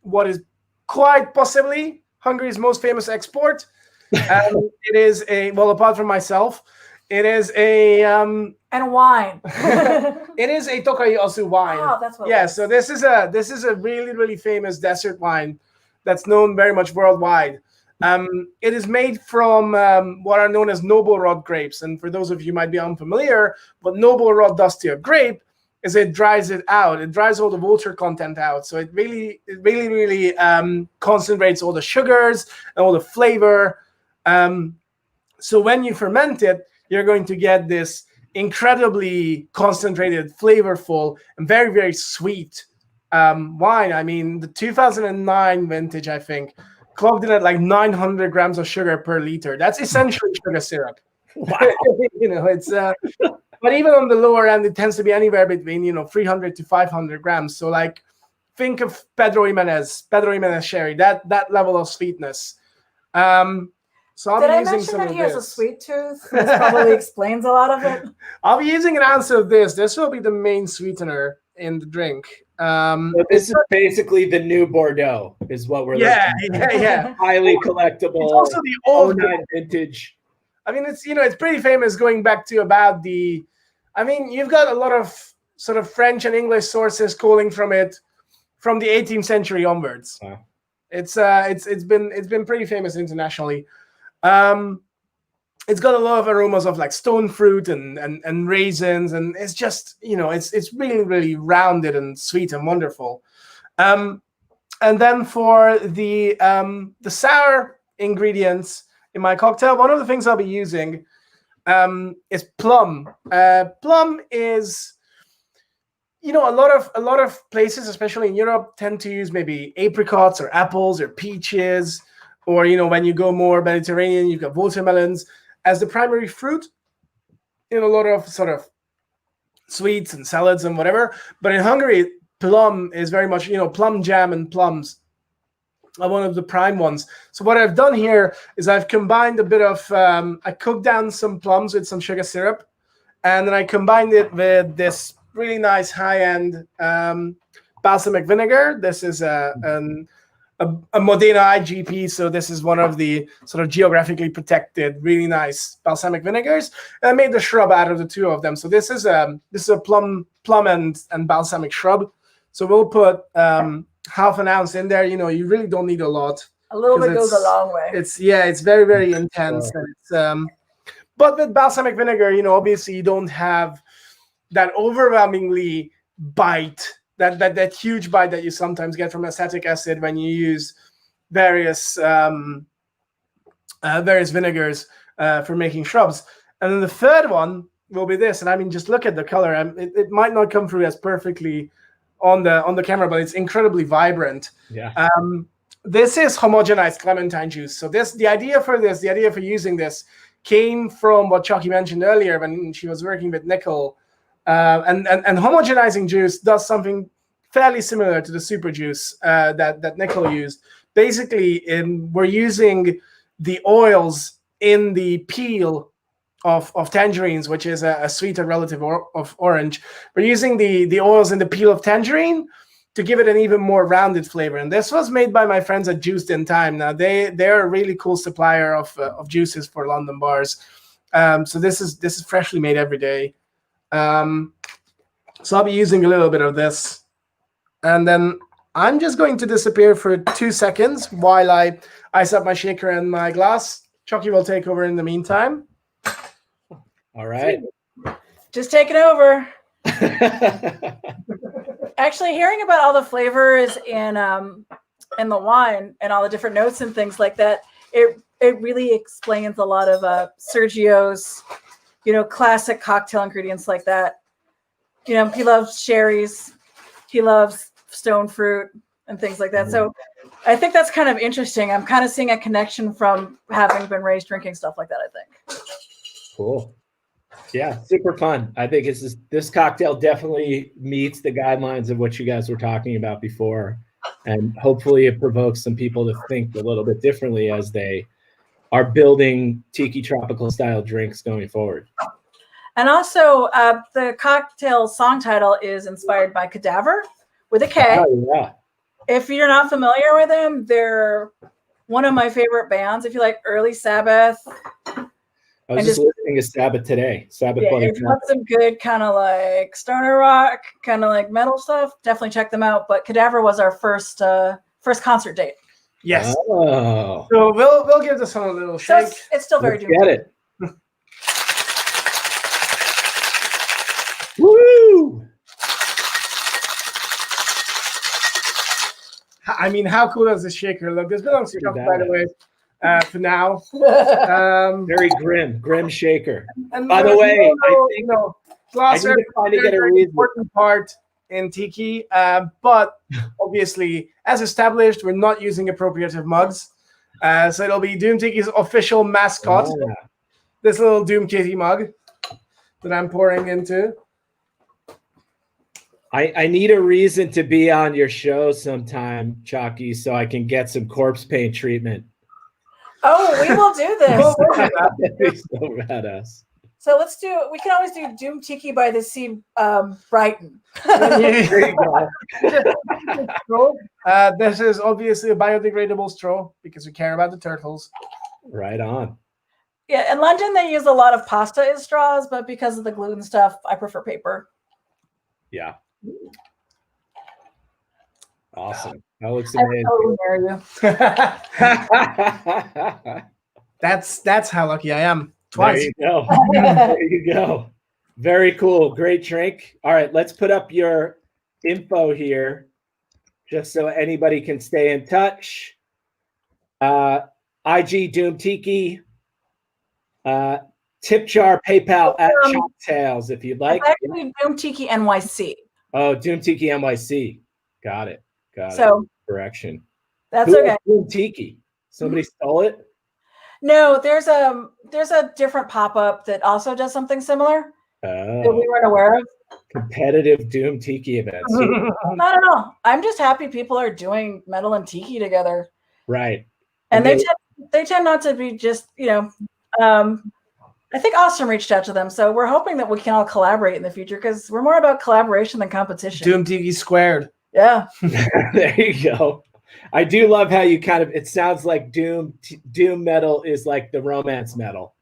what is quite possibly Hungary's most famous export. It is apart from myself, it is a and wine. It is a Tokaji Aszú wine. Oh, that's what. Yeah, so this is a really, really famous desert wine that's known very much worldwide. It is made from what are known as noble rot grapes. And for those of you who might be unfamiliar, what noble rot does to a grape is it dries it out. It dries all the water content out. So it really concentrates all the sugars and all the flavor. So when you ferment it, you're going to get this incredibly concentrated, flavorful, and very, very sweet wine. I mean, the 2009 vintage, I think, clocked in at like 900 grams of sugar per liter. That's essentially sugar syrup. Wow. It's But even on the lower end, it tends to be anywhere between 300 to 500 grams. So like, think of Pedro Jimenez sherry, that level of sweetness. So I'll Did be I using mention some that of he has a this. sweet tooth? This probably explains a lot of it. I'll be using an ounce of this. This will be the main sweetener in the drink. So this is basically the new Bordeaux, is what we're yeah, looking at. yeah. Highly collectible. It's also the old 09 vintage. I mean, it's pretty famous going back to about you've got a lot of sort of French and English sources calling from it from the 18th century onwards. Wow. It's been pretty famous internationally. It's got a lot of aromas of like stone fruit and raisins, and it's just it's really, really rounded and sweet and wonderful. And then for the sour ingredients in my cocktail, one of the things I'll be using is plum. Plum is, a lot of places, especially in Europe, tend to use maybe apricots or apples or peaches, or when you go more Mediterranean, you've got watermelons as the primary fruit in a lot of sort of sweets and salads and whatever. But in Hungary, plum is very much, plum jam and plums are one of the prime ones. So what I've done here is I've combined a bit of, I cooked down some plums with some sugar syrup, and then I combined it with this really nice high-end balsamic vinegar. This is a Modena IGP, so this is one of the sort of geographically protected, really nice balsamic vinegars. And I made the shrub out of the two of them. So this is a plum and balsamic shrub. So we'll put half an ounce in there. You really don't need a lot. A little bit goes a long way. It's very, very intense. And it's, but with balsamic vinegar, obviously you don't have that overwhelmingly bite, that huge bite that you sometimes get from acetic acid when you use various vinegars for making shrubs. And then the third one will be this. And I mean, just look at the color. It might not come through as perfectly on the camera, but it's incredibly vibrant. Yeah. This is homogenized clementine juice. So the idea for using this came from what Chockie mentioned earlier when she was working with nickel. And homogenizing juice does something fairly similar to the super juice that nickel used. Basically, we're using the oils in the peel of tangerines, which is a sweeter relative of orange. We're using the oils in the peel of tangerine to give it an even more rounded flavor. And this was made by my friends at Juiced in Time. Now they're a really cool supplier of juices for London bars. So this is freshly made every day. So I'll be using a little bit of this, and then I'm just going to disappear for 2 seconds while I ice up my shaker and my glass. Chockie will take over in the meantime. All right. Just take it over. Actually, hearing about all the flavors in the wine and all the different notes and things like that, it really explains a lot of Sergio's, classic cocktail ingredients like that. He loves sherries, he loves stone fruit and things like that. So I think that's kind of interesting. I'm kind of seeing a connection from having been raised drinking stuff like that, I think. Cool. Yeah, super fun. I think this cocktail definitely meets the guidelines of what you guys were talking about before. And hopefully it provokes some people to think a little bit differently as they are building tiki tropical style drinks going forward. And also, the cocktail song title is inspired by Cadaver with a K. Oh, yeah. If you're not familiar with them, they're one of my favorite bands. If you like early Sabbath. I was just listening to Sabbath today. Sabbath. Yeah, if you want some good kind of like stoner rock, kind of like metal stuff, definitely check them out. But Cadaver was our first concert date. Yes. Oh. So we'll give this one a little shake. So it's still very Let's get it. Woo! I mean, how cool does this shaker look? This belongs to Chockie, by the way, for now. Very grim shaker. And by the way, I think glass I need to finally get a reason. Important part in Tiki, but obviously, as established, we're not using appropriative mugs. So it'll be Doom Tiki's official mascot, this little Doom Kitty mug. that I'm pouring into. I need a reason to be on your show sometime, Chockie, so I can get some corpse paint treatment. Oh, we will do this. That'd be so badass. So we can always do Doom Tiki by the Sea, Brighton. There you go. Straw. This is obviously a biodegradable straw because we care about the turtles. Right on. Yeah, in London they use a lot of pasta as straws, but because of the gluten stuff, I prefer paper. Yeah. Awesome. That looks I would amazing. totally marry you. That's how lucky I am. Twice. There you go. There you go. Very cool. Great drink. All right, let's put up your info here just so anybody can stay in touch. IG Doom Tiki, tip jar, PayPal at Cocktails if you'd like. It's actually Doom Tiki NYC. Oh, Doom Tiki NYC. Got it. So Correction. that's Who okay. is Doom Tiki? Somebody stole it? No, there's a different pop-up that also does something similar that Oh, we weren't aware of. competitive Doom Tiki events. Not at all. I'm just happy people are doing metal and tiki together. Right. And they tend not to be just, I think Austin reached out to them. So we're hoping that we can all collaborate in the future because we're more about collaboration than competition. Doom Tiki squared. Yeah. There you go. I do love how you it sounds like Doom metal is like the romance metal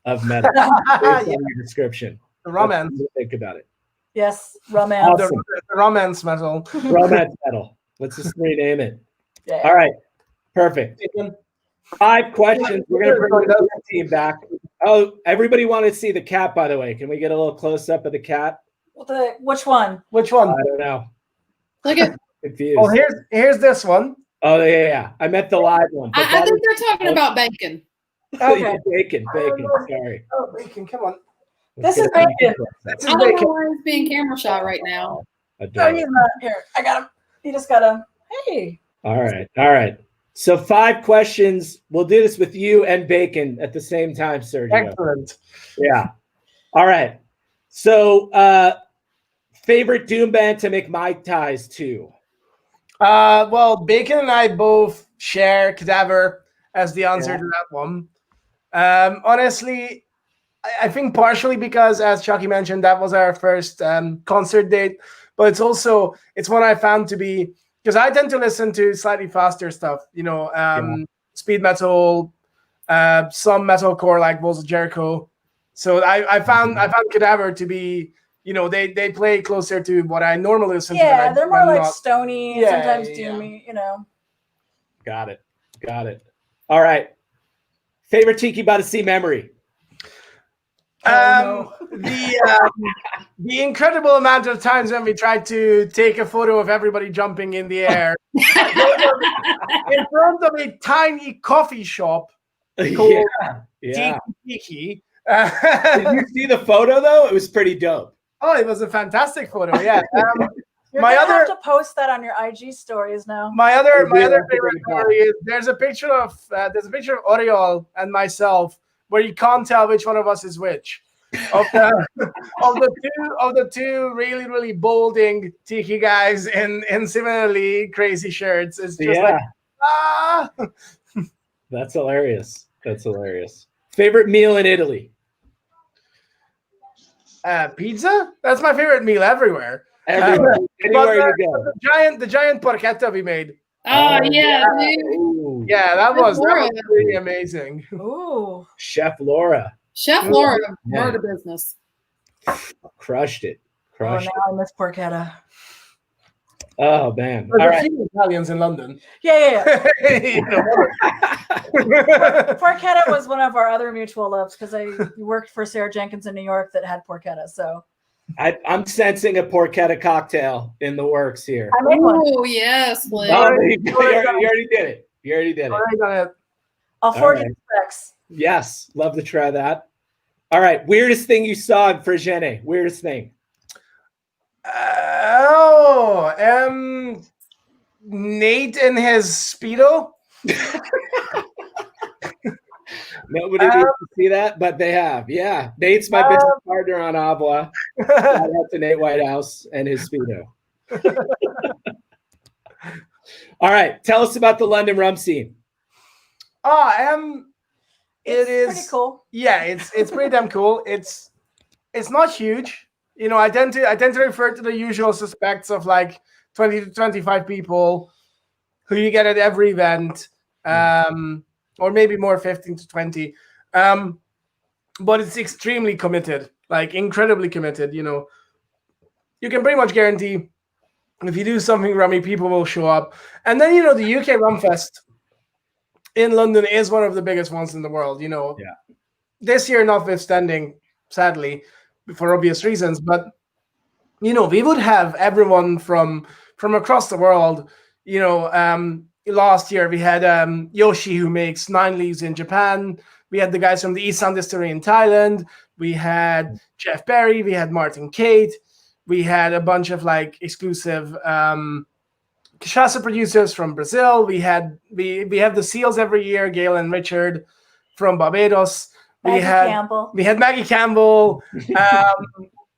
of metal. Based on your description. The romance. Think about it. Yes. Romance. Awesome. The romance metal. Romance metal. Let's just rename it. Yeah. All right. Perfect. 5 questions. We're going to bring the team back. Oh, everybody wanted to see the cat, by the way. Can we get a little close-up of the cat? Which one? Which one? I don't know. Look at. Confused. Oh, here's this one. Oh, yeah. I meant the live one. I think they're talking about bacon. Okay. Bacon. Sorry. Oh, bacon, come on. This is bacon. This is I don't know bacon. why he's being camera shy right now. No, he's not. Here, I got him. He just got him. Hey. All right. So 5 questions. We'll do this with you and Bacon at the same time, Sergio. Excellent. Yeah. All right. So favorite Doom band to make Mai Tais to? Well, Bacon and I both share Cadaver as the answer to that one. Honestly, I think partially because, as Chockie mentioned, that was our first concert date, but it's one I found to be, because I tend to listen to slightly faster stuff, speed metal, some metalcore like Walls of Jericho. So I found Cadaver to be, they play closer to what I normally listen to. Yeah, they're more like stony, sometimes doomy, Got it. All right. Favorite Tiki by the Sea memory? The incredible amount of times when we tried to take a photo of everybody jumping in the air in front of a tiny coffee shop called Tiki. Did you see the photo though? It was pretty dope. Oh, it was a fantastic photo. Yeah. You're gonna have to post that on your IG stories now. My other favorite story is there's a picture of Oriol and myself where you can't tell which one of us is which. Of the two really, really bolding Tiki guys in similarly crazy shirts. It's just That's hilarious. Favorite meal in Italy? Pizza? That's my favorite meal everywhere. Anywhere you go. The giant porchetta we made. Oh, yeah, dude. Ooh. Yeah, that was really amazing. Ooh. Chef Laura. Chef Laura, murder business. Crushed it. Now I miss porchetta. Oh, man. There's All a right. few Italians in London. Yeah. Porchetta was one of our other mutual loves because I worked for Sarah Jenkins in New York that had porchetta. So I'm sensing a porchetta cocktail in the works here. I made one. Oh, yes, Liz. You already did it. I'll forward you specs. Yes. Love to try that. All right. Weirdest thing you saw in Frigene. Weirdest thing. Nate in his Speedo. Nobody needs to see that, but they have. Yeah. Nate's my business partner on Avuá. Shout out to Nate Whitehouse and his Speedo. All right. Tell us about the London rum scene. It's pretty cool. Yeah, it's pretty damn cool. It's not huge. I tend to refer to the usual suspects of like 20 to 25 people who you get at every event, or maybe more, 15 to 20. But it's extremely committed, like incredibly committed. You can pretty much guarantee if you do something rummy, people will show up. And then the UK Rum Fest in London is one of the biggest ones in the world. This year notwithstanding, sadly, for obvious reasons, but we would have everyone from across the world. Last year we had Yoshi, who makes 9 Leaves in Japan. We had the guys from the East Sound Distillery in Thailand. We had Jeff Berry. We had Martin Cate. We had a bunch of like exclusive cachaça producers from Brazil. We have the Seals every year, Gail and Richard from Barbados. We had Maggie Campbell.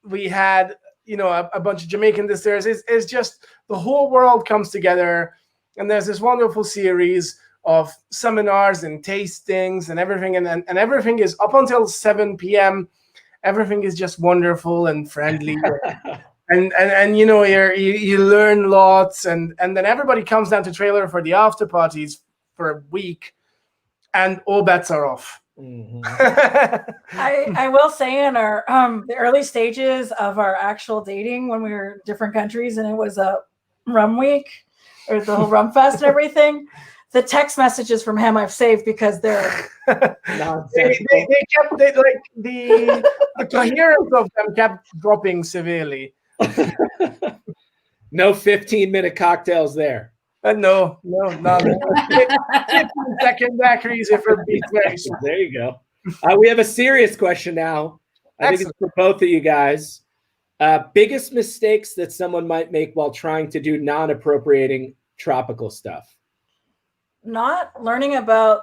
We had a bunch of Jamaican distillers. It's just the whole world comes together, and there's this wonderful series of seminars and tastings and everything, and everything is up until 7 p.m. Everything is just wonderful and friendly. And you learn lots, and then everybody comes down to Trailer for the after parties for a week, and all bets are off. Mm-hmm. I will say in our the early stages of our actual dating, when we were in different countries and it was a rum week or the whole rum fest and everything, the text messages from him I've saved because they're they kept the coherence of them kept dropping severely. No 15-minute cocktails there. No. 15-second daiquiris for beach race. There you go. We have a serious question now. I think it's for both of you guys. Biggest mistakes that someone might make while trying to do non-appropriating tropical stuff? Not learning about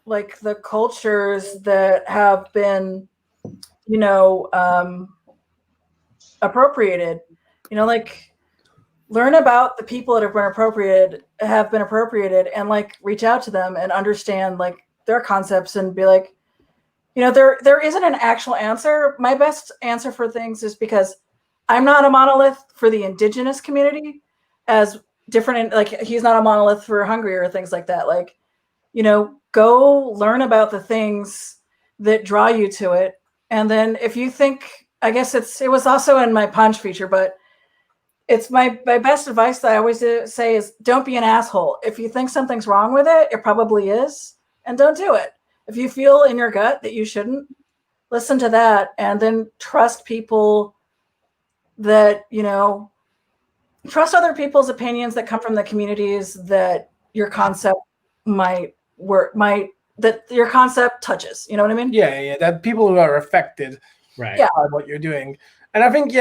like the cultures that have been, appropriated. Learn about the people that have been appropriated, and like reach out to them and understand like their concepts and be like, there isn't an actual answer. My best answer for things is because I'm not a monolith for the indigenous community, as different, like he's not a monolith for Hungary or things like that. Like, go learn about the things that draw you to it. And then if you think, I guess it was also in my punch feature, but it's my best advice that I always say is don't be an asshole. If you think something's wrong with it, it probably is, and don't do it. If you feel in your gut that you shouldn't, listen to that, and then trust people that, trust other people's opinions that come from the communities that your concept that your concept touches. You know what I mean? Yeah. That people who are affected by what you're doing. And I think,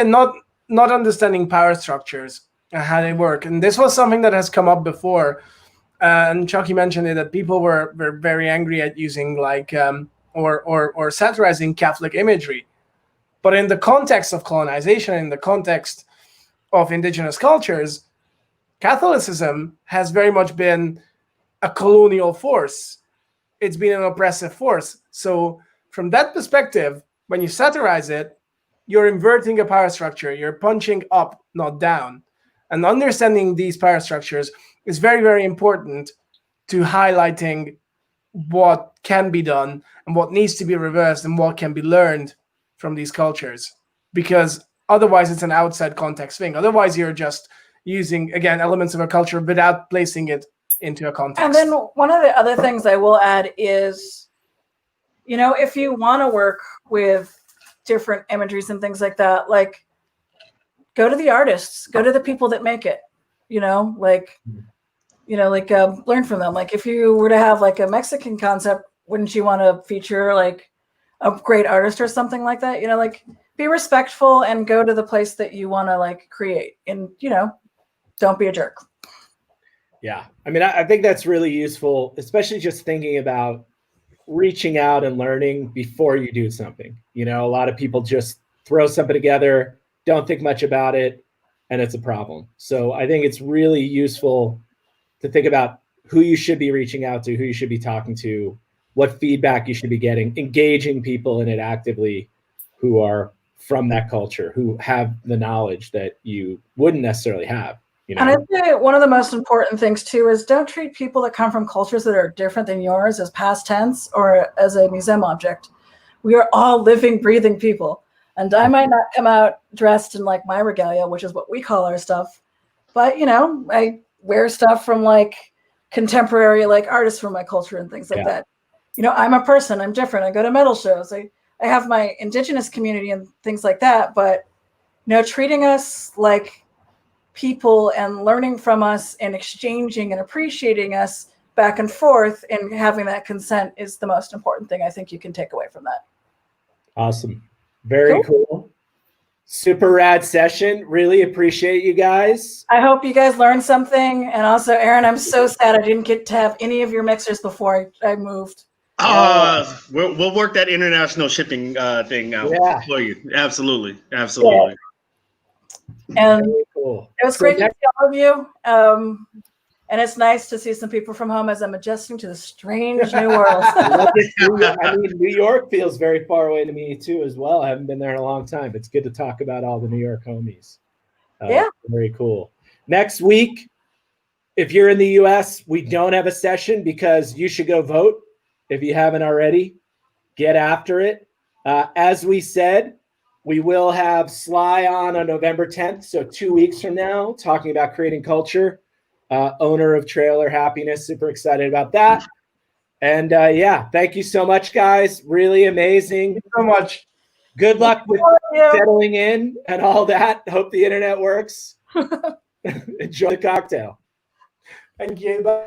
not understanding power structures and how they work. And this was something that has come up before. And Chockie mentioned it, that people were very angry at using or satirizing Catholic imagery. But in the context of colonization, in the context of indigenous cultures, Catholicism has very much been a colonial force. It's been an oppressive force. So from that perspective, when you satirize it, you're inverting a power structure. You're punching up, not down. And understanding these power structures is very, very important to highlighting what can be done and what needs to be reversed and what can be learned from these cultures. Because otherwise it's an outside context thing. Otherwise you're just using, again, elements of a culture without placing it into a context. And then one of the other things I will add is, if you want to work with different imageries and things like that, like go to the artists, go to the people that make it, learn from them. Like if you were to have like a Mexican concept, wouldn't you want to feature like a great artist or something like that? Be respectful and go to the place that you want to like create, and don't be a jerk. Yeah. I mean, I think that's really useful, especially just thinking about reaching out and learning before you do something. You know, a lot of people just throw something together, don't think much about it, and it's a problem. So I think it's really useful to think about who you should be reaching out to, who you should be talking to, what feedback you should be getting, engaging people in it actively who are from that culture, who have the knowledge that you wouldn't necessarily have. You know? And I'd say one of the most important things too is don't treat people that come from cultures that are different than yours as past tense or as a museum object. We are all living, breathing people. And I might not come out dressed in like my regalia, which is what we call our stuff. But, you know, I wear stuff from like contemporary like artists from my culture and things like that. You know, I'm a person, I'm different. I go to metal shows. I have my indigenous community and things like that. But, you know, treating us like people and learning from us and exchanging and appreciating us back and forth and having that consent is the most important thing I think you can take away from that. Awesome. Very cool. Super rad session. Really appreciate you guys. I hope you guys learned something. And also, Aaron, I'm so sad I didn't get to have any of your mixers before I moved. We'll work that international shipping thing out for you. Absolutely. Absolutely. Yeah. And cool. It was great to see all of you. And it's nice to see some people from home as I'm adjusting to the strange new world. I mean, New York feels very far away to me too as well. I haven't been there in a long time. It's good to talk about all the New York homies. Very cool. Next week, if you're in the US, we don't have a session because you should go vote. If you haven't already, get after it. As we said, we will have Sly on November 10th, so 2 weeks from now, talking about creating culture. Owner of Trailer Happiness. Super excited about that. And thank you so much, guys. Really amazing. Thank you so much. Good luck with settling in and all that. Hope the internet works. Enjoy the cocktail. Thank you. Bye.